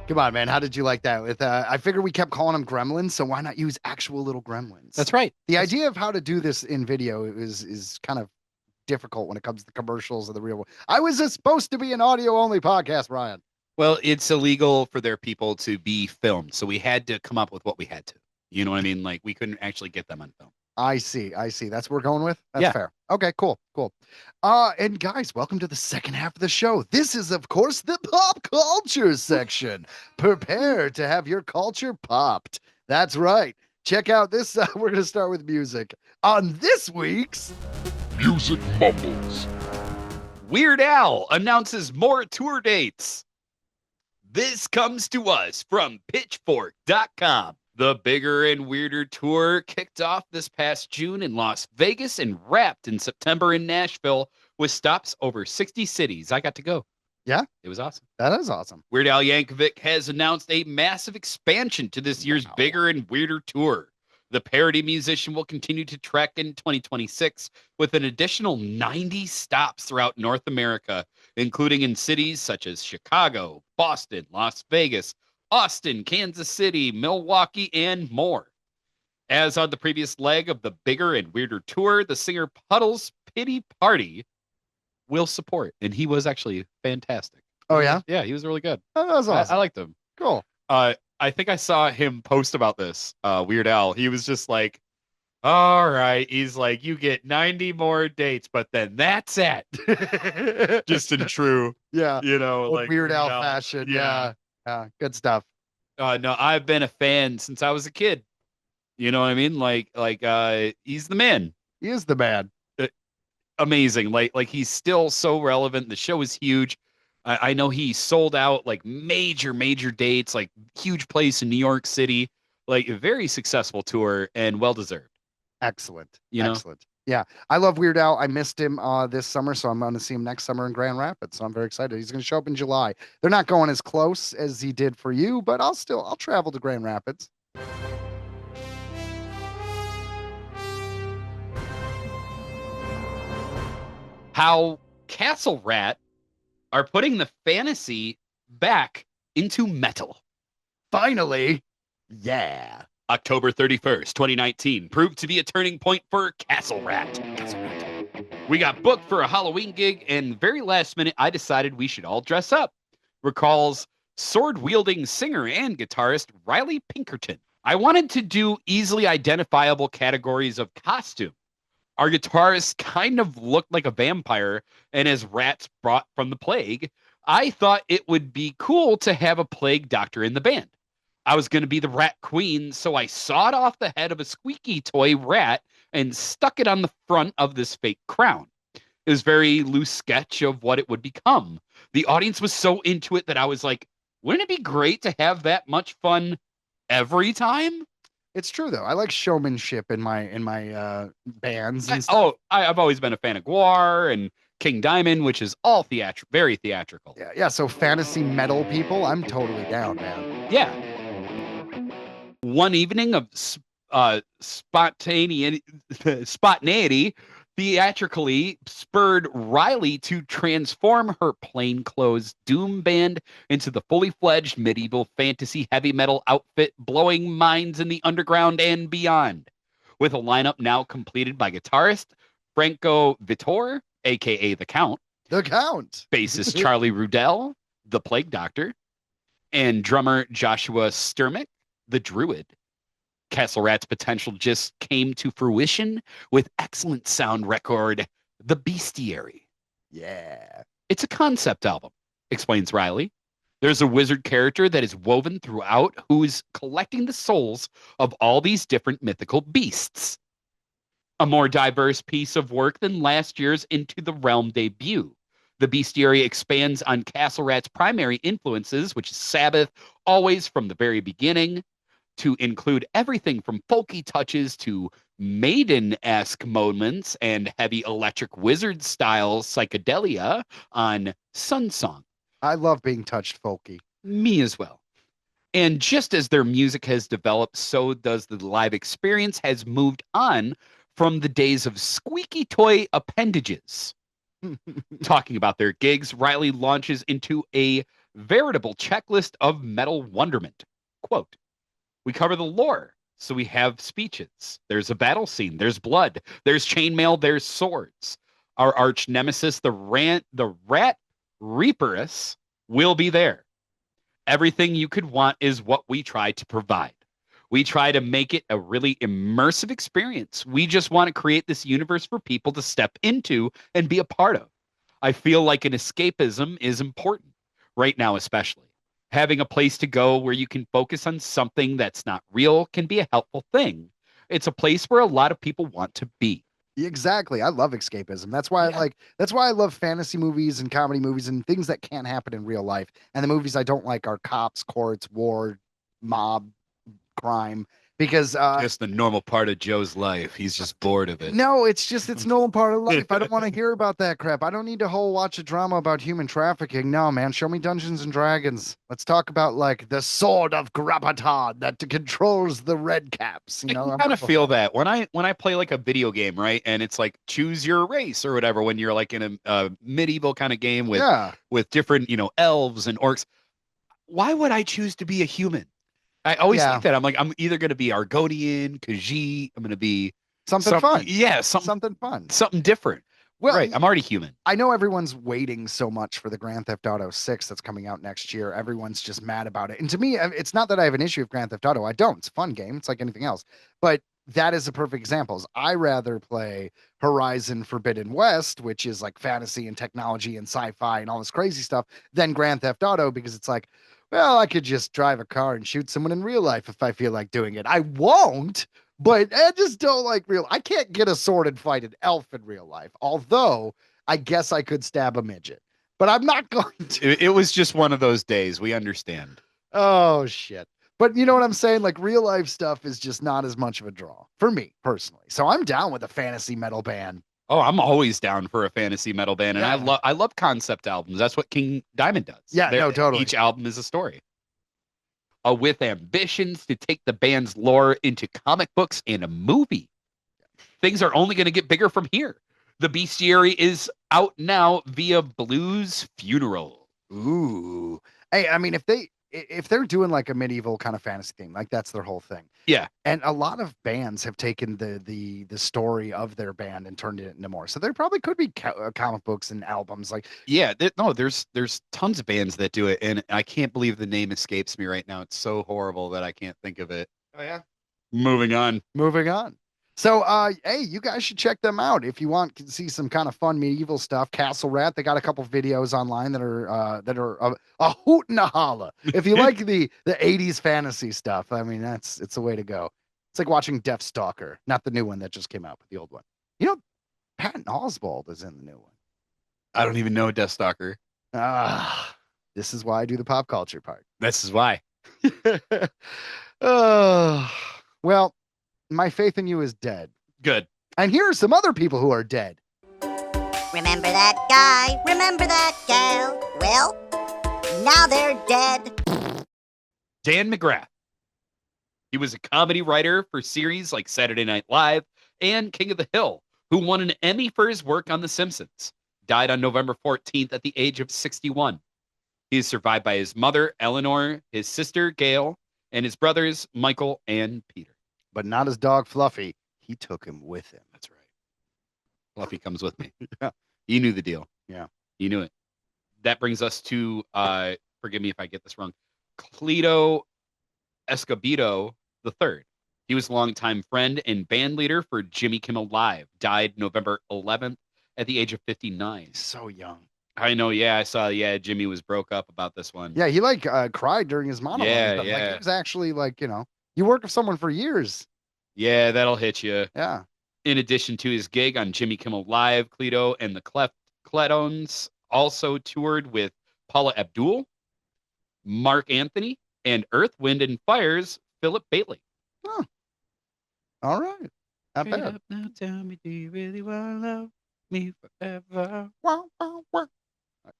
Come on, man. How did you like that? With I figured we kept calling them gremlins, so why not use actual little gremlins? That's right. The idea of how to do this in video is kind of difficult when it comes to the commercials of the real one. I was supposed to be an audio-only podcast, Ryan. Well, it's illegal for their people to be filmed, so we had to come up with what we had to. You know what I mean? Like, we couldn't actually get them on film. I see. That's what we're going with? That's fair. Okay, cool. And guys, welcome to the second half of the show. This is, of course, the pop culture section. Prepare to have your culture popped. That's right. Check out this. We're going to start with music. On this week's Music Mumbles. Weird Al announces more tour dates. This comes to us from pitchfork.com. The Bigger and Weirder tour kicked off this past June in Las Vegas and wrapped in September in Nashville with stops over 60 cities. I got to go. Yeah? It was awesome. That is awesome. Weird Al Yankovic has announced a massive expansion to this year's Bigger and Weirder tour. The parody musician will continue to trek in 2026 with an additional 90 stops throughout North America, including in cities such as Chicago, Boston, Las Vegas, Austin, Kansas City, Milwaukee, and more. As on the previous leg of the bigger and weirder tour, the singer Puddle's Pity Party will support, and he was actually fantastic. Oh, yeah? Yeah, he was really good. Oh, that was awesome. I liked him. Cool. I think I saw him post about this, Weird Al. He was just like, all right. He's like, you get 90 more dates, but then that's it. Just in true, Yeah. like Weird Al fashion. Yeah. Good stuff. No, I've been a fan since I was a kid. You know what I mean? He's the man. He is the man. Amazing. Like he's still so relevant. The show is huge. I know he sold out like major dates, like huge place in New York City, like a very successful tour and well-deserved. Excellent. Excellent. Yeah. I love Weird Al. I missed him this summer, so I'm going to see him next summer in Grand Rapids. So I'm very excited. He's going to show up in July. They're not going as close as he did for you, but I'll travel to Grand Rapids. How Castle Rat are putting the fantasy back into metal. Finally. Yeah. October 31st, 2019 proved to be a turning point for Castle Rat. We got booked for a Halloween gig, and very last minute, I decided we should all dress up, recalls sword-wielding singer and guitarist Riley Pinkerton. I wanted to do easily identifiable categories of costume. Our guitarist kind of looked like a vampire, and as rats brought from the plague, I thought it would be cool to have a plague doctor in the band. I was going to be the rat queen, so I sawed off the head of a squeaky toy rat and stuck it on the front of this fake crown. It was a very loose sketch of what it would become. The audience was so into it that I was like, wouldn't it be great to have that much fun every time? It's true though. I like showmanship in my bands. And stuff. I've always been a fan of Guar and King Diamond, which is all very theatrical. Yeah. So fantasy metal people, I'm totally down, man. Yeah. One evening of spontaneity theatrically spurred Riley to transform her plainclothes doom band into the fully fledged medieval fantasy heavy metal outfit, blowing minds in the underground and beyond. With a lineup now completed by guitarist Franco Vittor, aka The Count, bassist Charlie Rudell, the Plague Doctor, and drummer Joshua Sturmick, the Druid. Castle Rat's potential just came to fruition with excellent sound record, The Bestiary. Yeah. It's a concept album, explains Riley. There's a wizard character that is woven throughout who is collecting the souls of all these different mythical beasts. A more diverse piece of work than last year's Into the Realm debut. The Bestiary expands on Castle Rat's primary influences, which is Sabbath, always from the very beginning, to include everything from folky touches to Maiden-esque moments and heavy electric wizard-style psychedelia on Sunsong. I love being touched folky. Me as well. And just as their music has developed, so does the live experience has moved on from the days of squeaky toy appendages. Talking about their gigs, Riley launches into a veritable checklist of metal wonderment. Quote, we cover the lore, so we have speeches. There's a battle scene. There's blood. There's chainmail. There's swords. Our arch nemesis, the rat Reaperus, will be there. Everything you could want is what we try to provide. We try to make it a really immersive experience. We just want to create this universe for people to step into and be a part of. I feel like an escapism is important, right now especially. Having a place to go where you can focus on something that's not real can be a helpful thing. It's a place where a lot of people want to be. Exactly. I love escapism. That's why I love fantasy movies and comedy movies and things that can't happen in real life. And the movies I don't like are cops, courts, war, mob, crime. because just the normal part of Joe's life. He's just bored of it. no, it's normal part of life. I don't want to hear about that crap. I don't need to watch a drama about human trafficking. No, man, show me Dungeons and Dragons. Let's talk about like the sword of Graviton that controls the red caps. You know, I kind of feel that when I play like a video game, right? And it's like choose your race or whatever when you're like in a medieval kind of game with different, elves and orcs. Why would I choose to be a human? I always think that. I'm like, I'm either going to be Argonian, Khajiit. I'm going to be something fun. Yeah, something fun. Something different. Well, right. I'm already human. I know everyone's waiting so much for the Grand Theft Auto 6 that's coming out next year. Everyone's just mad about it. And to me, it's not that I have an issue with Grand Theft Auto. I don't. It's a fun game. It's like anything else. But that is a perfect example. I rather play Horizon Forbidden West, which is like fantasy and technology and sci-fi and all this crazy stuff, than Grand Theft Auto, because it's like, well, I could just drive a car and shoot someone in real life if I feel like doing it. I won't, but I just don't like I can't get a sword and fight an elf in real life. Although I guess I could stab a midget, but I'm not going to. It was just one of those days. We understand. Oh, shit. But you know what I'm saying? Like real life stuff is just not as much of a draw for me personally. So I'm down with a fantasy metal band. Oh, I'm always down for a fantasy metal band, and I love concept albums. That's what King Diamond does. Yeah, no, totally. Each album is a story. With ambitions to take the band's lore into comic books and a movie. Things are only going to get bigger from here. The bestiary is out now via Blues Funeral. Ooh. Hey, I mean, if they're doing like a medieval kind of fantasy thing, like that's their whole thing. Yeah. And a lot of bands have taken the story of their band and turned it into more. So there probably could be comic books and albums like. Yeah. There's tons of bands that do it. And I can't believe the name escapes me right now. It's so horrible that I can't think of it. Oh, yeah. Moving on. So, hey, you guys should check them out if you want to see some kind of fun medieval stuff. Castle Rat, they got a couple videos online that are a hoot and a holla. If you like the 80s fantasy stuff, I mean, it's a way to go. It's like watching Deathstalker, not the new one that just came out, but the old one. You know, Patton Oswalt is in the new one. I don't even know Deathstalker. This is why I do the pop culture part. This is why. Well, my faith in you is dead. Good. And here are some other people who are dead. Remember that guy? Remember that gal? Well, now they're dead. Dan McGrath. He was a comedy writer for series like Saturday Night Live and King of the Hill, who won an Emmy for his work on The Simpsons. Died on November 14th at the age of 61. He is survived by his mother, Eleanor, his sister, Gail, and his brothers, Michael and Peter. But not his dog, Fluffy. He took him with him. That's right. Fluffy comes with me. Yeah. He knew the deal. Yeah. He knew it. That brings us to, forgive me if I get this wrong, Cleto Escobedo III. He was a longtime friend and band leader for Jimmy Kimmel Live. Died November 11th at the age of 59. He's so young. I know. Yeah, I saw. Yeah, Jimmy was broke up about this one. Yeah, he like cried during his monologue. Yeah. Like, it was actually like, you work with someone for years. Yeah, that'll hit you. Yeah. In addition to his gig on Jimmy Kimmel Live, Cleto and the Cletones also toured with Paula Abdul, Mark Anthony, and Earth, Wind, and Fire's Philip Bailey. Huh. All right. Not bad. Now tell me, do you really want to love me forever?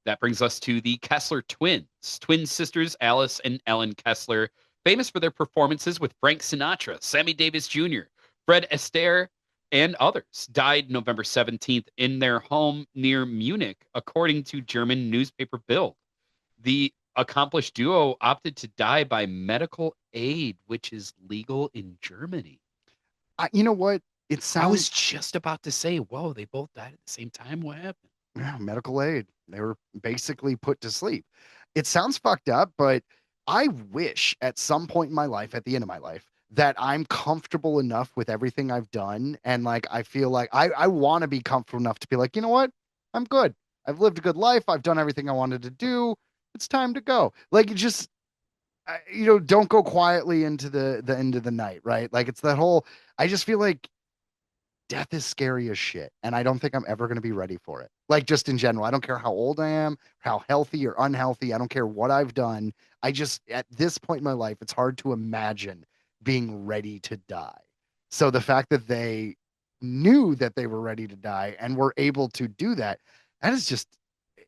That brings us to the Kessler twins, twin sisters Alice and Ellen Kessler, famous for their performances with Frank Sinatra, Sammy Davis Jr., Fred Astaire, and others. Died November 17th in their home near Munich, according to German newspaper Bild. The accomplished duo opted to die by medical aid, which is legal in Germany. You know what? I was just about to say, whoa, they both died at the same time. What happened? Yeah, medical aid. They were basically put to sleep. It sounds fucked up, but I wish at some point in my life, at the end of my life, that I'm comfortable enough with everything I've done. And like, I feel like I want to be comfortable enough to be like, you know what? I'm good. I've lived a good life. I've done everything I wanted to do. It's time to go. Like, just, don't go quietly into the end of the night, right? Like, it's that whole, I just feel like death is scary as shit. And I don't think I'm ever going to be ready for it. Like, just in general, I don't care how old I am, how healthy or unhealthy. I don't care what I've done. I just, at this point in my life, it's hard to imagine being ready to die. So the fact that they knew that they were ready to die and were able to do that, that is just,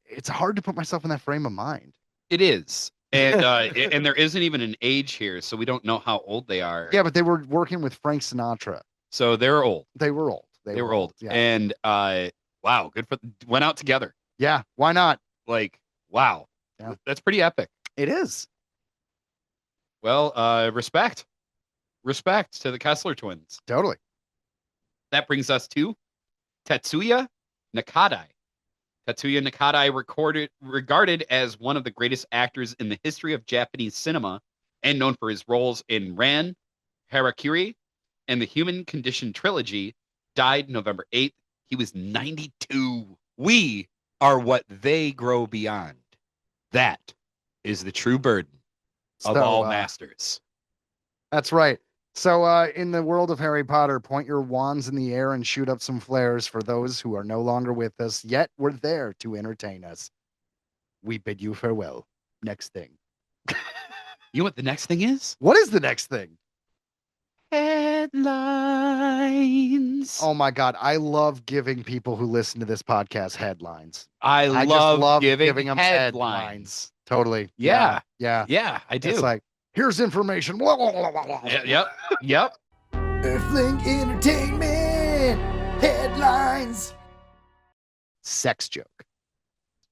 it's hard to put myself in that frame of mind. It is. And and there isn't even an age here, so we don't know how old they are. Yeah, but they were working with Frank Sinatra. So they're old. They were old. They were old. Yeah. And wow, good for went out together. Yeah, why not? Like, wow. Yeah. That's pretty epic. It is. Well, respect. Respect to the Kessler twins. Totally. That brings us to Tetsuya Nakadai. Tetsuya Nakadai regarded as one of the greatest actors in the history of Japanese cinema and known for his roles in Ran, Harakiri, and the Human Condition trilogy, died November 8th. He was 92. We are what they grow beyond. That is the true burden of all masters. That's right. So in the world of Harry Potter, point your wands in the air and shoot up some flares for those who are no longer with us, yet were there to entertain us. We bid you farewell. Next thing. You know what the next thing is? What is the next thing? Headlines. Oh my God. I love giving people who listen to this podcast headlines. I just love giving them headlines. Totally. Yeah. Yeah, I do. It's like, here's information. Yep. Earthling Entertainment Headlines. Sex joke.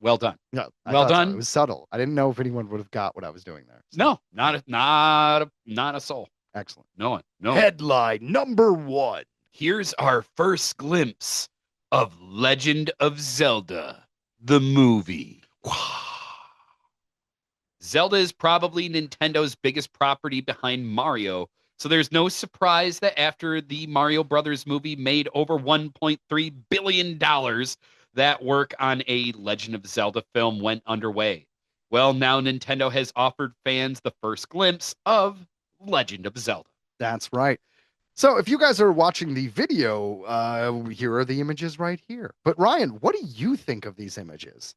Well done. No, Well done. So. It was subtle. I didn't know if anyone would have got what I was doing there. No, not a soul. Excellent. No one. Headline number 1. Here's our first glimpse of Legend of Zelda, the movie. Zelda is probably Nintendo's biggest property behind Mario, so there's no surprise that after the Mario Brothers movie made over $1.3 billion, that work on a Legend of Zelda film went underway. Well, now Nintendo has offered fans the first glimpse of Legend of Zelda. That's right. So if you guys are watching the video, here are the images right here. But Ryan, what do you think of these images?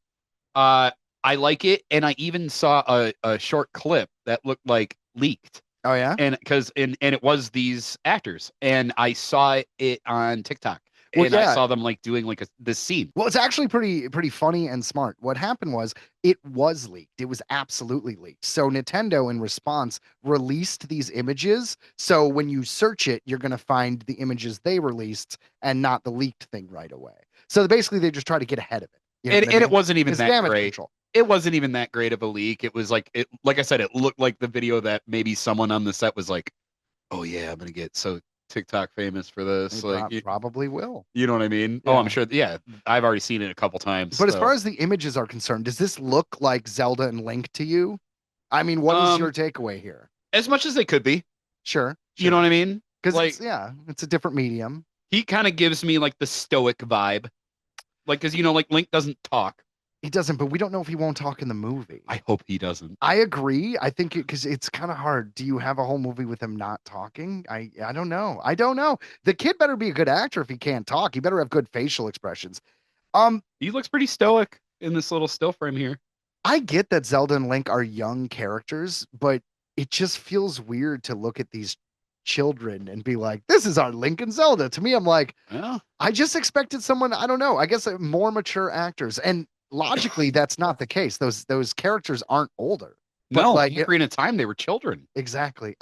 I like it, and I even saw a short clip that looked like leaked. Oh yeah, and it was these actors, and I saw it on TikTok. Well, and I saw them like doing like this scene. Well, it's actually pretty funny and smart. What happened was it was leaked. It was absolutely leaked. So Nintendo, in response, released these images. So when you search it, you're going to find the images they released and not the leaked thing right away. So basically, they just try to get ahead of it. You know and it wasn't even that great. Control. It wasn't even that great of a leak. It was like like I said, it looked like the video that maybe someone on the set was like, "Oh yeah, I'm gonna get so TikTok famous for this." Probably will. You know what I mean? Yeah. Oh, I'm sure. Yeah, I've already seen it a couple times. But as far as the images are concerned, does this look like Zelda and Link to you? I mean, what is your takeaway here? As much as they could be. Sure. You know what I mean? Because it's a different medium. He kind of gives me like the stoic vibe, like because like Link doesn't talk. He doesn't, but we don't know if he won't talk in the movie. I hope he doesn't. I agree. I think because it's kind of hard. Do you have a whole movie with him not talking? I don't know. I don't know. The kid better be a good actor if he can't talk. He better have good facial expressions. He looks pretty stoic in this little still frame here. I get that Zelda and Link are young characters, but it just feels weird to look at these children and be like, this is our Link and Zelda. To me, I'm like, I just expected someone, I don't know, I guess more mature actors. And logically, that's not the case. Those characters aren't older. No, like Ocarina of Time, they were children. Exactly.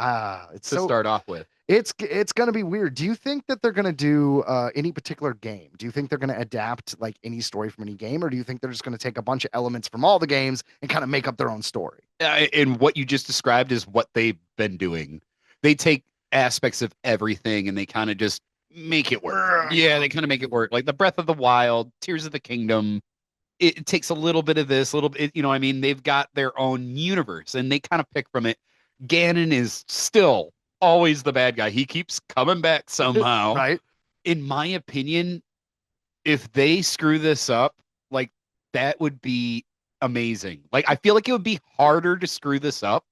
It's to start off with. It's going to be weird. Do you think that they're going to do any particular game? Do you think they're going to adapt like any story from any game, or do you think they're just going to take a bunch of elements from all the games and kind of make up their own story? And what you just described is what they've been doing. They take aspects of everything and they kind of just make it work. Yeah, they kind of make it work. Like the Breath of the Wild, Tears of the Kingdom. It takes a little bit of this, a little bit, I mean, they've got their own universe and they kind of pick from it. Ganon is still always the bad guy. He keeps coming back somehow. Right. In my opinion, if they screw this up, like that would be amazing. Like, I feel like it would be harder to screw this up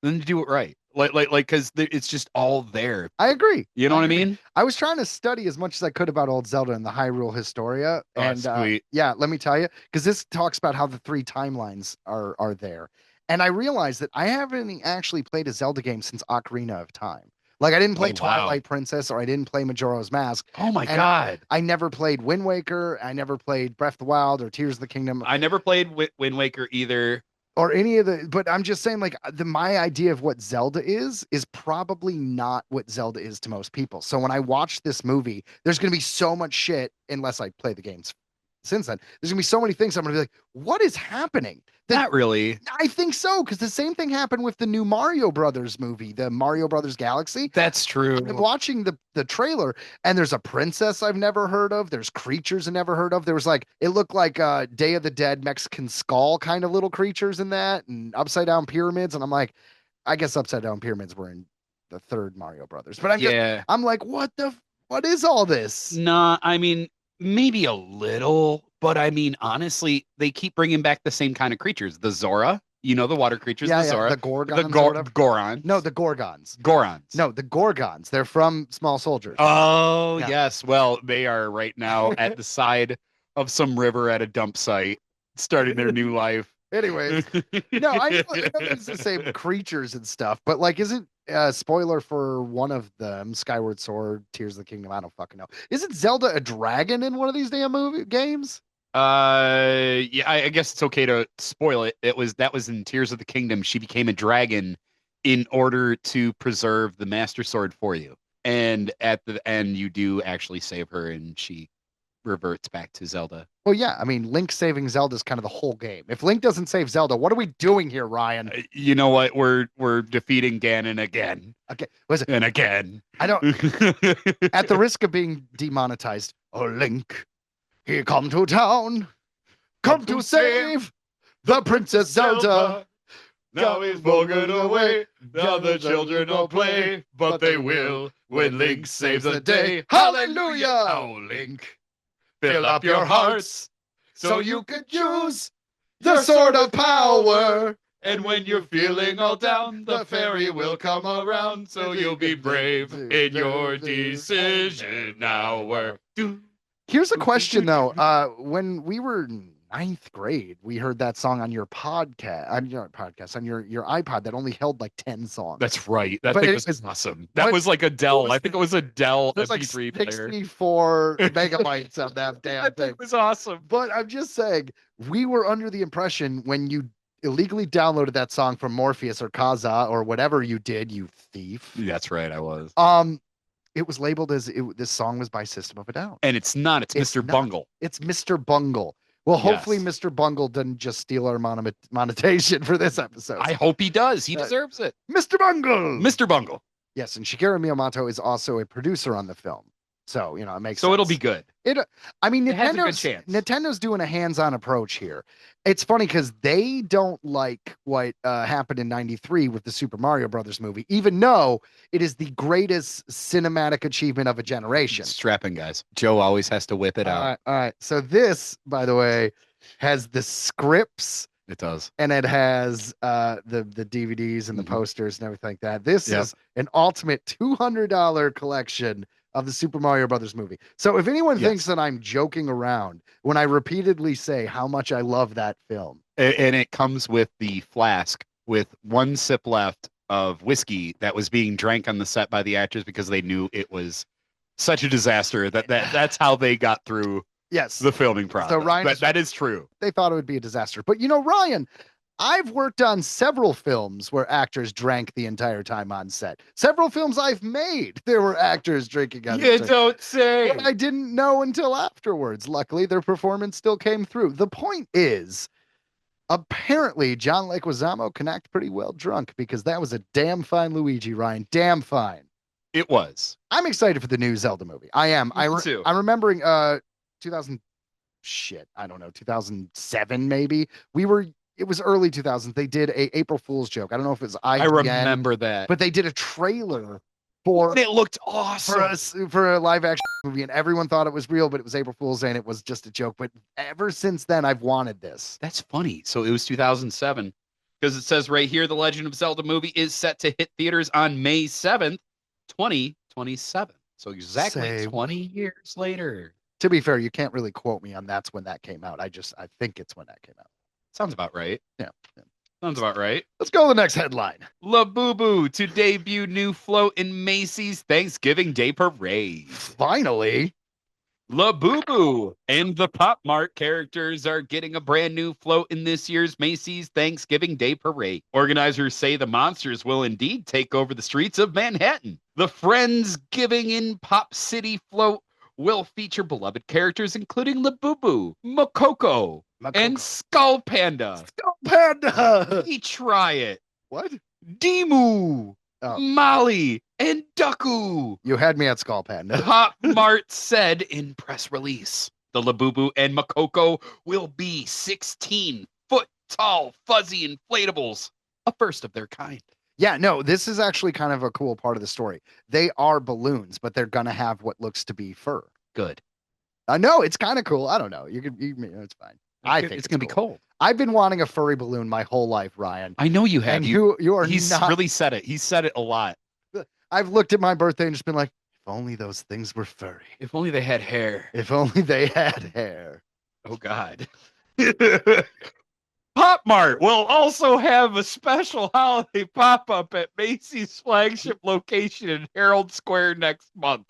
than to do it right. Like, because it's just all there. I agree. You know what I mean? I was trying to study as much as I could about old Zelda and the Hyrule Historia. And yeah, let me tell you, because this talks about how the 3 timelines are there. And I realized that I haven't actually played a Zelda game since Ocarina of Time. Like I didn't play Oh, wow. Twilight Princess or I didn't play Majora's Mask. Oh my And God. I never played Wind Waker. I never played Breath of the Wild or Tears of the Kingdom. I never played Wind Waker either. Or any of the, but I'm just saying, like, my idea of what Zelda is probably not what Zelda is to most people. So when I watch this movie, there's going to be so much shit, unless I play the games since then. There's going to be so many things I'm going to be like, what is happening? Not really. I think so, because the same thing happened with the new Mario Brothers movie, the Mario Brothers Galaxy. That's true. I'm watching the trailer, and there's a princess I've never heard of. There's creatures I never heard of. There was like, it looked like Day of the Dead Mexican skull kind of little creatures in that, and upside down pyramids. And I'm like, I guess upside down pyramids were in the third Mario Brothers. But I'm like, what is all this? Nah, I mean, maybe a little, but I mean, honestly, they keep bringing back the same kind of creatures. The Zora, the water creatures, the Zora. The Gorgons. Gorons. No, the Gorgons. Gorons. No, the Gorgons. They're from Small Soldiers. Oh, Yeah. yes. Well, they are right now at the side of some river at a dump site, starting their new life. Anyways, no, I know it's the same creatures and stuff, but like, isn't spoiler for one of them, Skyward Sword, Tears of the Kingdom? I don't fucking know. Isn't Zelda a dragon in one of these damn games? Yeah, I guess it's okay to spoil it. That was in Tears of the Kingdom. She became a dragon in order to preserve the Master Sword for you. And at the end, you do actually save her, and she reverts back to Zelda. Well, yeah. I mean, Link saving Zelda is kind of the whole game. If Link doesn't save Zelda, what are we doing here, Ryan? You know what? We're defeating Ganon again. Okay, was it? And again. I don't. At the risk of being demonetized, oh Link, he come to town, come to save the Princess Zelda. Now he's broken away. Now the children don't play, but they will when Link saves the day. Hallelujah! Oh, Link, fill up your hearts so you could use the sword of power. And when you're feeling all down, the fairy will come around, so you'll be brave in your decision hour. Here's a question though. When we were in 9th grade, we heard that song on your podcast, on your iPod that only held like 10 songs. That's right. That But thing it was was- awesome. That was like a Dell. I think it was a Dell There's like MP3 player. 64 megabytes of that damn That thing. thing was awesome. But I'm just saying, we were under the impression when you illegally downloaded that song from Morpheus or Kaza or whatever you did, you thief. That's right. I was. It was labeled as this song was by System of a Down. And it's not. It's It's Mr. not. Bungle. It's Mr. Bungle. Well, hopefully Yes. Mr. Bungle doesn't just steal our monetization for this episode. I hope he does. He Uh, deserves it. Mr. Bungle. Mr. Bungle. Yes, and Shigeru Miyamoto is also a producer on the film. So, it makes So sense. it'll be good. I mean, It has a good chance. Nintendo's doing a hands-on approach here. It's funny because they don't like what happened in '93 with the Super Mario Brothers movie, even though it is the greatest cinematic achievement of a generation. Strapping, guys. Joe always has to whip it out. All right. So this, by the way, has the scripts It does. and it has the DVDs and the Mhm. posters and everything like that. This Yep. is an ultimate $200 collection of the Super Mario Brothers movie. So if anyone Yes. thinks that I'm joking around when I repeatedly say how much I love that film, And it comes with the flask with one sip left of whiskey that was being drank on the set by the actors because they knew it was such a disaster that's how they got through yes, the filming process. Ryan is- that is true. they thought it would be a disaster. But Ryan, I've worked on several films where actors drank the entire time on set. Several films I've made, there were actors drinking on set. don't say. But I didn't know until afterwards. Luckily, their performance still came through. The point is, apparently, John Leguizamo can act pretty well drunk because that was a damn fine Luigi, Ryan. Damn fine. It was. I'm excited for the new Zelda movie. I am. Me too. I'm remembering 2000 I don't know, 2007 maybe. It was early 2000s. They did a April Fool's joke. I don't know if it was I remember that. but they did a trailer for it looked awesome. for a live action movie, and everyone thought it was real, but it was April Fool's Day and it was just a joke. But ever since then, I've wanted this. That's funny. So it was 2007 because it says right here the Legend of Zelda movie is set to hit theaters on May 7th, 2027. So exactly Say- 20 years later. To be fair, you can't really quote me on that's when that came out. I think it's when that came out. Sounds about right. Yeah. Sounds about right. Let's go to the next headline. Labubu to debut new float in Macy's Thanksgiving Day Parade. Finally. Labubu and the Pop Mart characters are getting a brand new float in this year's Macy's Thanksgiving Day Parade. Organizers say the monsters will indeed take over the streets of Manhattan. The Friendsgiving in Pop City float will feature beloved characters including Labubu, Makoko, and Skull Panda. Skull Panda! Each Riot, What? Demu, Oh. Molly, and Ducku. You had me at Skull Panda. Pop Mart said in press release. The Labubu and Makoko will be 16-foot tall, fuzzy inflatables, a first of their kind. Yeah, no, this is actually kind of a cool part of the story. They are balloons, but they're gonna have what looks to be fur. Good. No, it's kind of cool. I don't know. It's fine. I think it's gonna be cool. cold. I've been wanting a furry balloon my whole life, Ryan. I know you have. And you are He's not. really said it. He said it a lot. I've looked at my birthday and just been like, if only those things were furry. If only they had hair. If only they had hair. Oh God. Pop Mart will also have a special holiday pop-up at Macy's flagship location in Herald Square next month,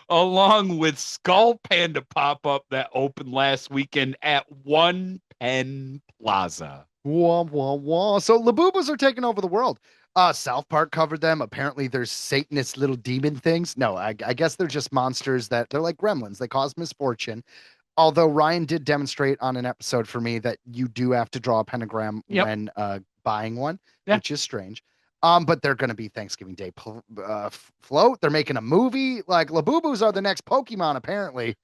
along with Skull Panda pop-up that opened last weekend at One Penn Plaza. Wah, wah, wah. So Labubus are taking over the world. South Park covered them. Apparently there's Satanist little demon things. No, I guess they're just monsters that they're like gremlins. They cause misfortune. Although Ryan did demonstrate on an episode for me that you do have to draw a pentagram when buying one, which is strange. But they're going to be Thanksgiving Day float. They're making a movie. Like Labubus are the next Pokemon, apparently.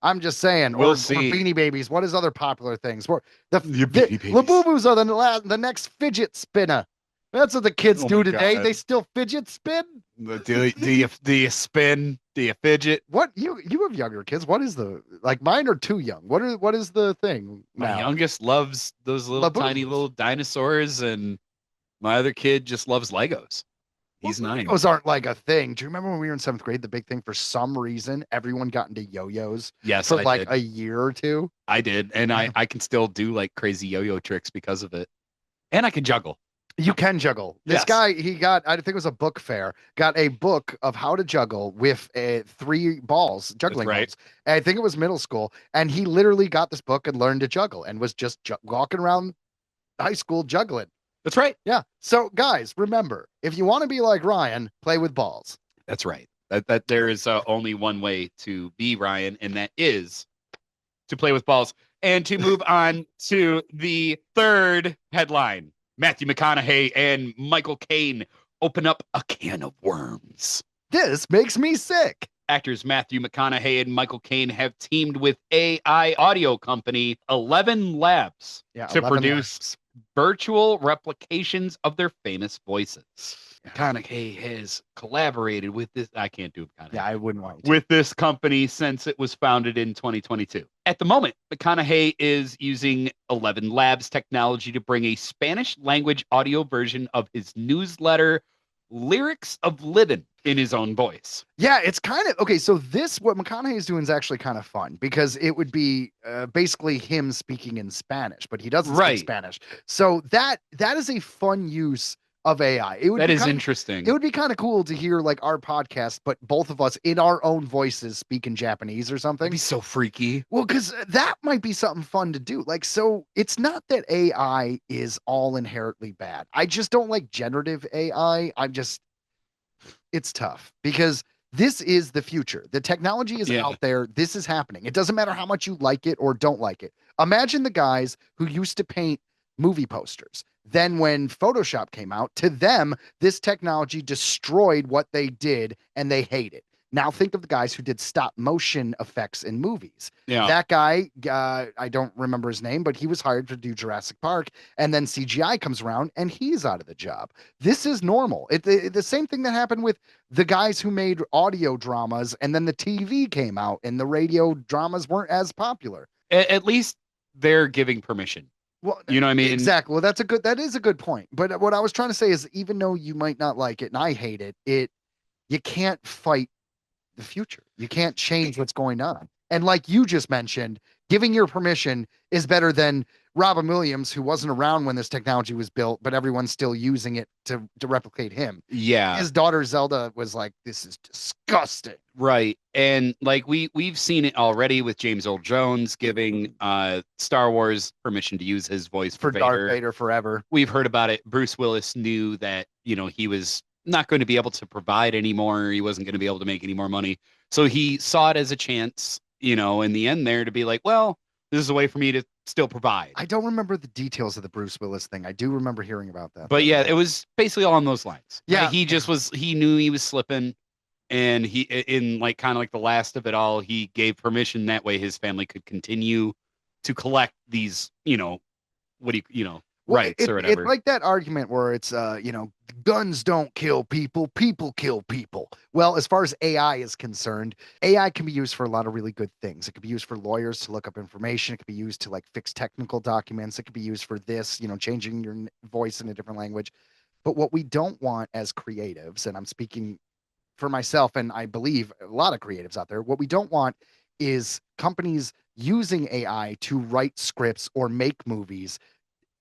I'm just saying. We'll or see. Beanie Babies. What is other popular things? Beanie Babies. Labubus are the next fidget spinner. That's what the kids do today. God. They still fidget spin. Do you spin? Do you fidget? What you have younger kids? What is mine are too young. What is the thing? My now? youngest loves those little tiny Labubus. little dinosaurs, and my other kid just loves Legos. He's 9. Those aren't like a thing. Do you remember when we were in 7th grade? The big thing for some reason, everyone got into yo-yos Yes, for I did. a year or two. I did, and I can still do like crazy yo-yo tricks because of it, and I can juggle. You can juggle. This Yes. guy, he got, I think it was a book fair, got a book of how to juggle with 3 balls, juggling That's right. balls. And I think it was middle school. And he literally got this book and learned to juggle and was just walking around high school juggling. That's right. Yeah. So guys, remember, if you want to be like Ryan, play with balls. That's right. That there is only one way to be Ryan, and that is to play with balls. And to move on to the third headline. Matthew McConaughey and Michael Caine open up a can of worms. This makes me sick. Actors Matthew McConaughey and Michael Caine have teamed with AI audio company 11 Labs to 11 produce Labs. virtual replications of their famous voices. McConaughey has collaborated with this. I can't do McConaughey. Yeah, I wouldn't want to. With this company since it was founded in 2022. At the moment, McConaughey is using 11 Labs technology to bring a Spanish language audio version of his newsletter, Lyrics of Living, in his own voice. Yeah, it's kind of okay. So what McConaughey is doing is actually kind of fun because it would be basically him speaking in Spanish, but he doesn't speak Spanish. So that is a fun use of AI. That is interesting. It would be kind of cool to hear like our podcast, but both of us in our own voices speak in Japanese or something. That'd be so freaky. Well, because that might be something fun to do. Like, so it's not that AI is all inherently bad. I just don't like generative AI. It's tough because this is the future. The technology is out there. This is happening. It doesn't matter how much you like it or don't like it. Imagine the guys who used to paint movie posters. Then when Photoshop came out, to them, this technology destroyed what they did and they hate it. Now think of the guys who did stop motion effects in movies. Yeah. That guy, I don't remember his name, but he was hired to do Jurassic Park, and then CGI comes around and he's out of the job. This is normal. The same thing that happened with the guys who made audio dramas, and then the TV came out and the radio dramas weren't as popular. At least they're giving permission. Well, you know what I mean? Exactly. Well, that is a good point. But what I was trying to say is, even though you might not like it and I hate it, you can't fight the future. You can't change what's going on. And like you just mentioned, giving your permission is better than Robin Williams, who wasn't around when this technology was built, but everyone's still using it to replicate him. Yeah. His daughter Zelda was like, this is disgusting. Right. And like we've seen it already with James Earl Jones giving Star Wars permission to use his voice for Vader. Darth Vader forever. We've heard about it. Bruce Willis knew that, he was not going to be able to provide anymore. He wasn't going to be able to make any more money. So he saw it as a chance, in the end there to be like, well, this is a way for me to still provide. I don't remember the details of the Bruce Willis thing. I do remember hearing about that. But yeah, it was basically along those lines. Yeah. He knew he was slipping. And he, in like kind of like the last of it all, he gave permission that way his family could continue to collect these, rights or whatever. It's like that argument where it's, guns don't kill people, people kill people. Well, as far as AI is concerned, AI can be used for a lot of really good things. It could be used for lawyers to look up information. It could be used to like fix technical documents. It could be used for this, changing your voice in a different language. But what we don't want as creatives, and I'm speaking for myself, and I believe a lot of creatives out there, what we don't want is companies using AI to write scripts or make movies,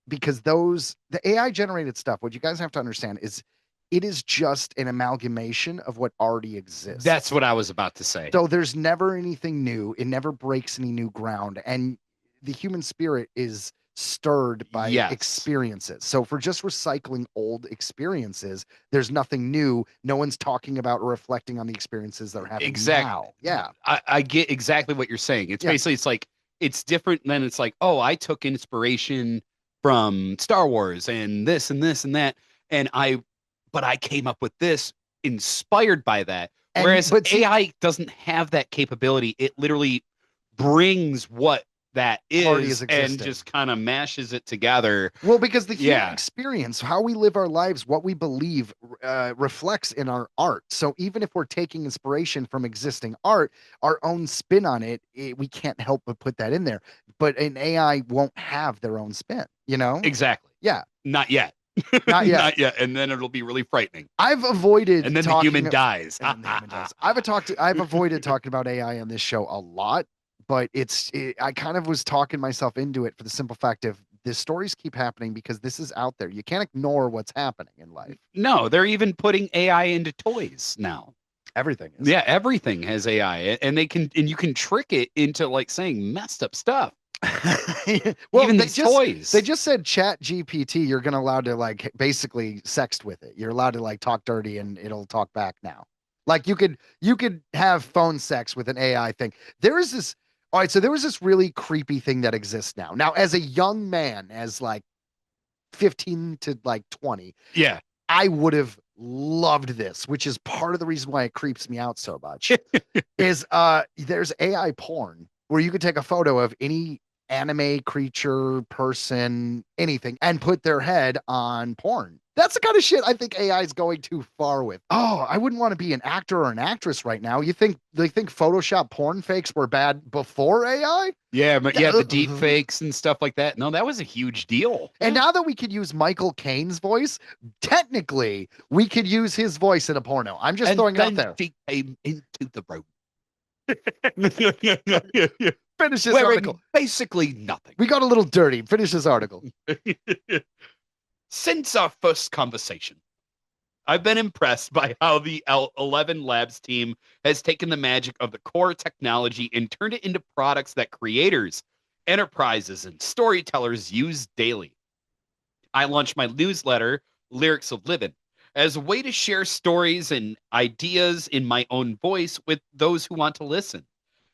because the AI generated stuff, what you guys have to understand is it is just an amalgamation of what already exists. That's what I was about to say. So there's never anything new. It never breaks any new ground. And the human spirit is stirred by experiences. So for just recycling old experiences, there's nothing new. No one's talking about or reflecting on the experiences that are happening now. Yeah. I get exactly what you're saying. It's basically, it's like, it's different than it's like, oh, I took inspiration from Star Wars and this and this and that. But I came up with this inspired by that. Whereas AI doesn't have that capability. It literally brings what that is and just kind of mashes it together. Well, because the human experience, how we live our lives, what we believe reflects in our art. So even if we're taking inspiration from existing art, our own spin on it, we can't help but put that in there. But an AI won't have their own spin, Exactly. Yeah. Not yet. Not yet. Not yet. And then it'll be really frightening. I've avoided and then the human dies. I've avoided talking about AI on this show a lot. But I kind of was talking myself into it for the simple fact of the stories keep happening because this is out there. You can't ignore what's happening in life. No, they're even putting AI into toys now. Everything is. Yeah, everything has AI, and you can trick it into like saying messed up stuff. Well, even these toys. They just said Chat GPT, you're gonna allowed to like basically sext with it. You're allowed to like talk dirty and it'll talk back now. Like you could have phone sex with an AI thing. All right, so there was this really creepy thing that exists now. Now, as a young man, as like 15 to like 20, I would have loved this, which is part of the reason why it creeps me out so much. Is there's AI porn where you could take a photo of any anime creature, person, anything, and put their head on porn. That's the kind of shit I think AI is going too far with. Oh, I wouldn't want to be an actor or an actress right now. They think Photoshop porn fakes were bad before AI? Yeah, but the deep fakes and stuff like that. No, that was a huge deal. And now that we could use Michael Caine's voice, technically we could use his voice in a porno. I'm just throwing it out there. She came into the room. Finish this article. Basically nothing. We got a little dirty. Finish this article. Since our first conversation, I've been impressed by how the 11 Labs team has taken the magic of the core technology and turned it into products that creators, enterprises, and storytellers use daily. I launched my newsletter, Lyrics of Livin', as a way to share stories and ideas in my own voice with those who want to listen.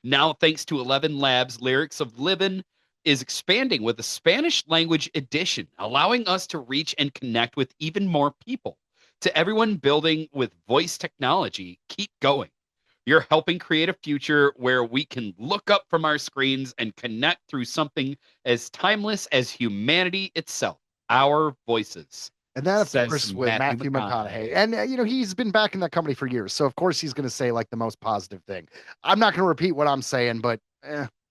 Now, thanks to 11 Labs, Lyrics of Livin' is expanding with a Spanish language edition, allowing us to reach and connect with even more people. To everyone building with voice technology, keep going. You're helping create a future where we can look up from our screens and connect through something as timeless as humanity itself, our voices. And that, of course, with Matthew McConaughey. And, he's been back in that company for years. So, of course, he's going to say, like, the most positive thing. I'm not going to repeat what I'm saying, but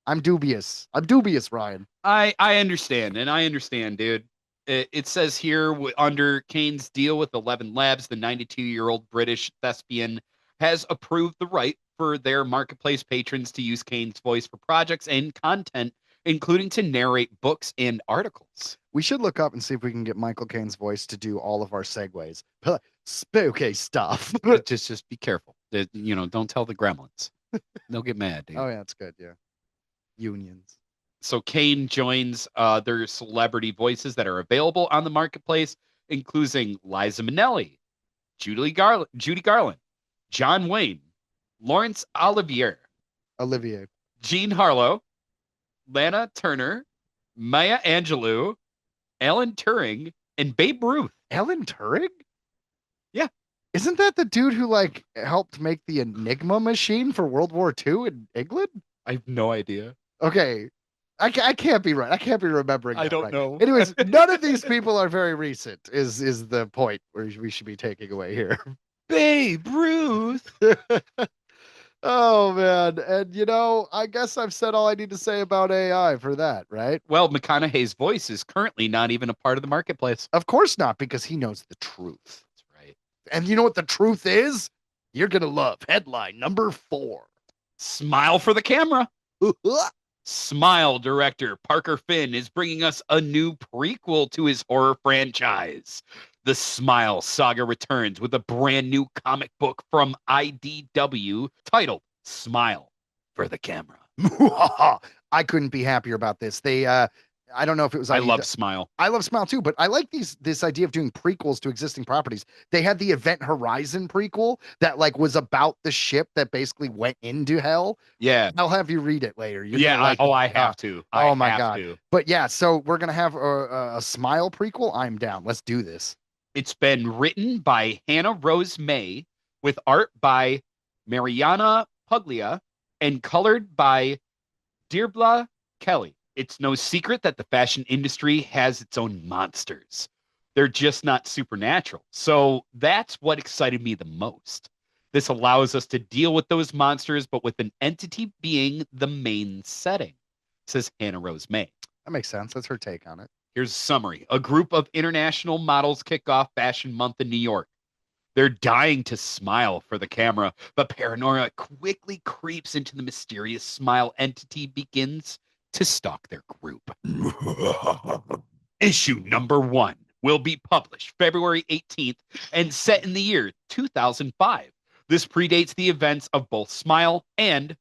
I'm dubious. Ryan. I understand. And I understand, dude. It says here, under Kane's deal with 11 Labs, the 92-year-old British thespian has approved the right for their marketplace patrons to use Kane's voice for projects and content including to narrate books and articles. We should look up and see if we can get Michael Caine's voice to do all of our segues. Spooky stuff. just be careful. Don't tell the gremlins. They'll get mad, dude. Oh, yeah, it's good. Yeah. Unions. So Caine joins their celebrity voices that are available on the marketplace, including Liza Minnelli, Judy Garland, John Wayne, Laurence Olivier, Jean Harlow, Lana Turner, Maya Angelou, Alan Turing, and Babe Ruth. Alan Turing? Yeah. Isn't that the dude who helped make the Enigma machine for World War II in England? I have no idea. Okay. I can't be right. I can't be remembering. I don't know. Anyways, none of these people are very recent is the point where we should be taking away here. Babe Ruth. Oh, man. And, I guess I've said all I need to say about AI for that, right? Well, McConaughey's voice is currently not even a part of the marketplace. Of course not, because he knows the truth. That's right. And you know what the truth is? You're going to love headline number 4. Smile for the camera. Smile director Parker Finn is bringing us a new prequel to his horror franchise. The Smile Saga returns with a brand new comic book from IDW titled Smile for the Camera. I couldn't be happier about this. They, I don't know if it was. I love Smile. I love Smile too, but I like this idea of doing prequels to existing properties. They had the Event Horizon prequel that was about the ship that basically went into hell. Yeah, I'll have you read it later. I have to. Oh my god! But yeah, so we're gonna have a Smile prequel. I'm down. Let's do this. It's been written by Hannah Rose May with art by Mariana Puglia and colored by Deirdre Kelly. It's no secret that the fashion industry has its own monsters. They're just not supernatural. So that's what excited me the most. This allows us to deal with those monsters, but with an entity being the main setting, says Hannah Rose May. That makes sense. That's her take on it. Here's a summary. A group of international models kick off Fashion Month in New York. They're dying to smile for the camera, but paranoia quickly creeps into the mysterious Smile entity begins to stalk their group. Issue number 1 will be published February 18th and set in the year 2005. This predates the events of both Smile and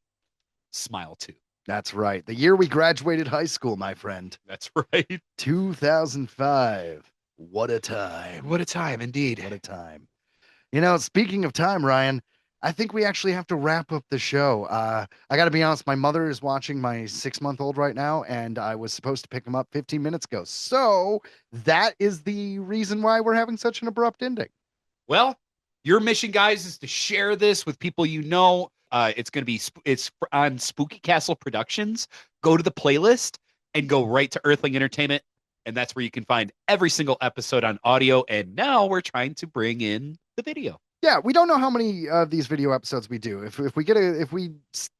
Smile 2. That's right. The year we graduated high school, my friend. That's right. 2005. What a time. What a time, indeed. What a time. Speaking of time, Ryan, I think we actually have to wrap up the show. I got to be honest, my mother is watching my 6-month-old right now, and I was supposed to pick him up 15 minutes ago. So that is the reason why we're having such an abrupt ending. Well, your mission, guys, is to share this with people you know. It's going to be on Spooky Castle Productions. Go to the playlist and go right to Earthling Entertainment. And that's where you can find every single episode on audio. And now we're trying to bring in the video. Yeah, we don't know how many of these video episodes we do.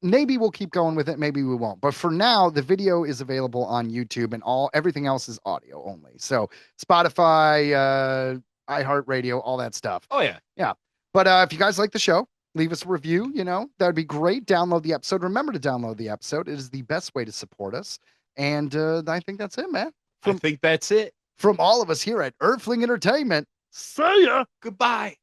Maybe we'll keep going with it. Maybe we won't. But for now, the video is available on YouTube and everything else is audio only. So Spotify, iHeartRadio, all that stuff. Oh, yeah. Yeah. But if you guys like the show, leave us a review, that would be great. Download the episode. Remember to download the episode. It is the best way to support us. And I think that's it, man. I think that's it. From all of us here at Earthling Entertainment, see ya. Goodbye.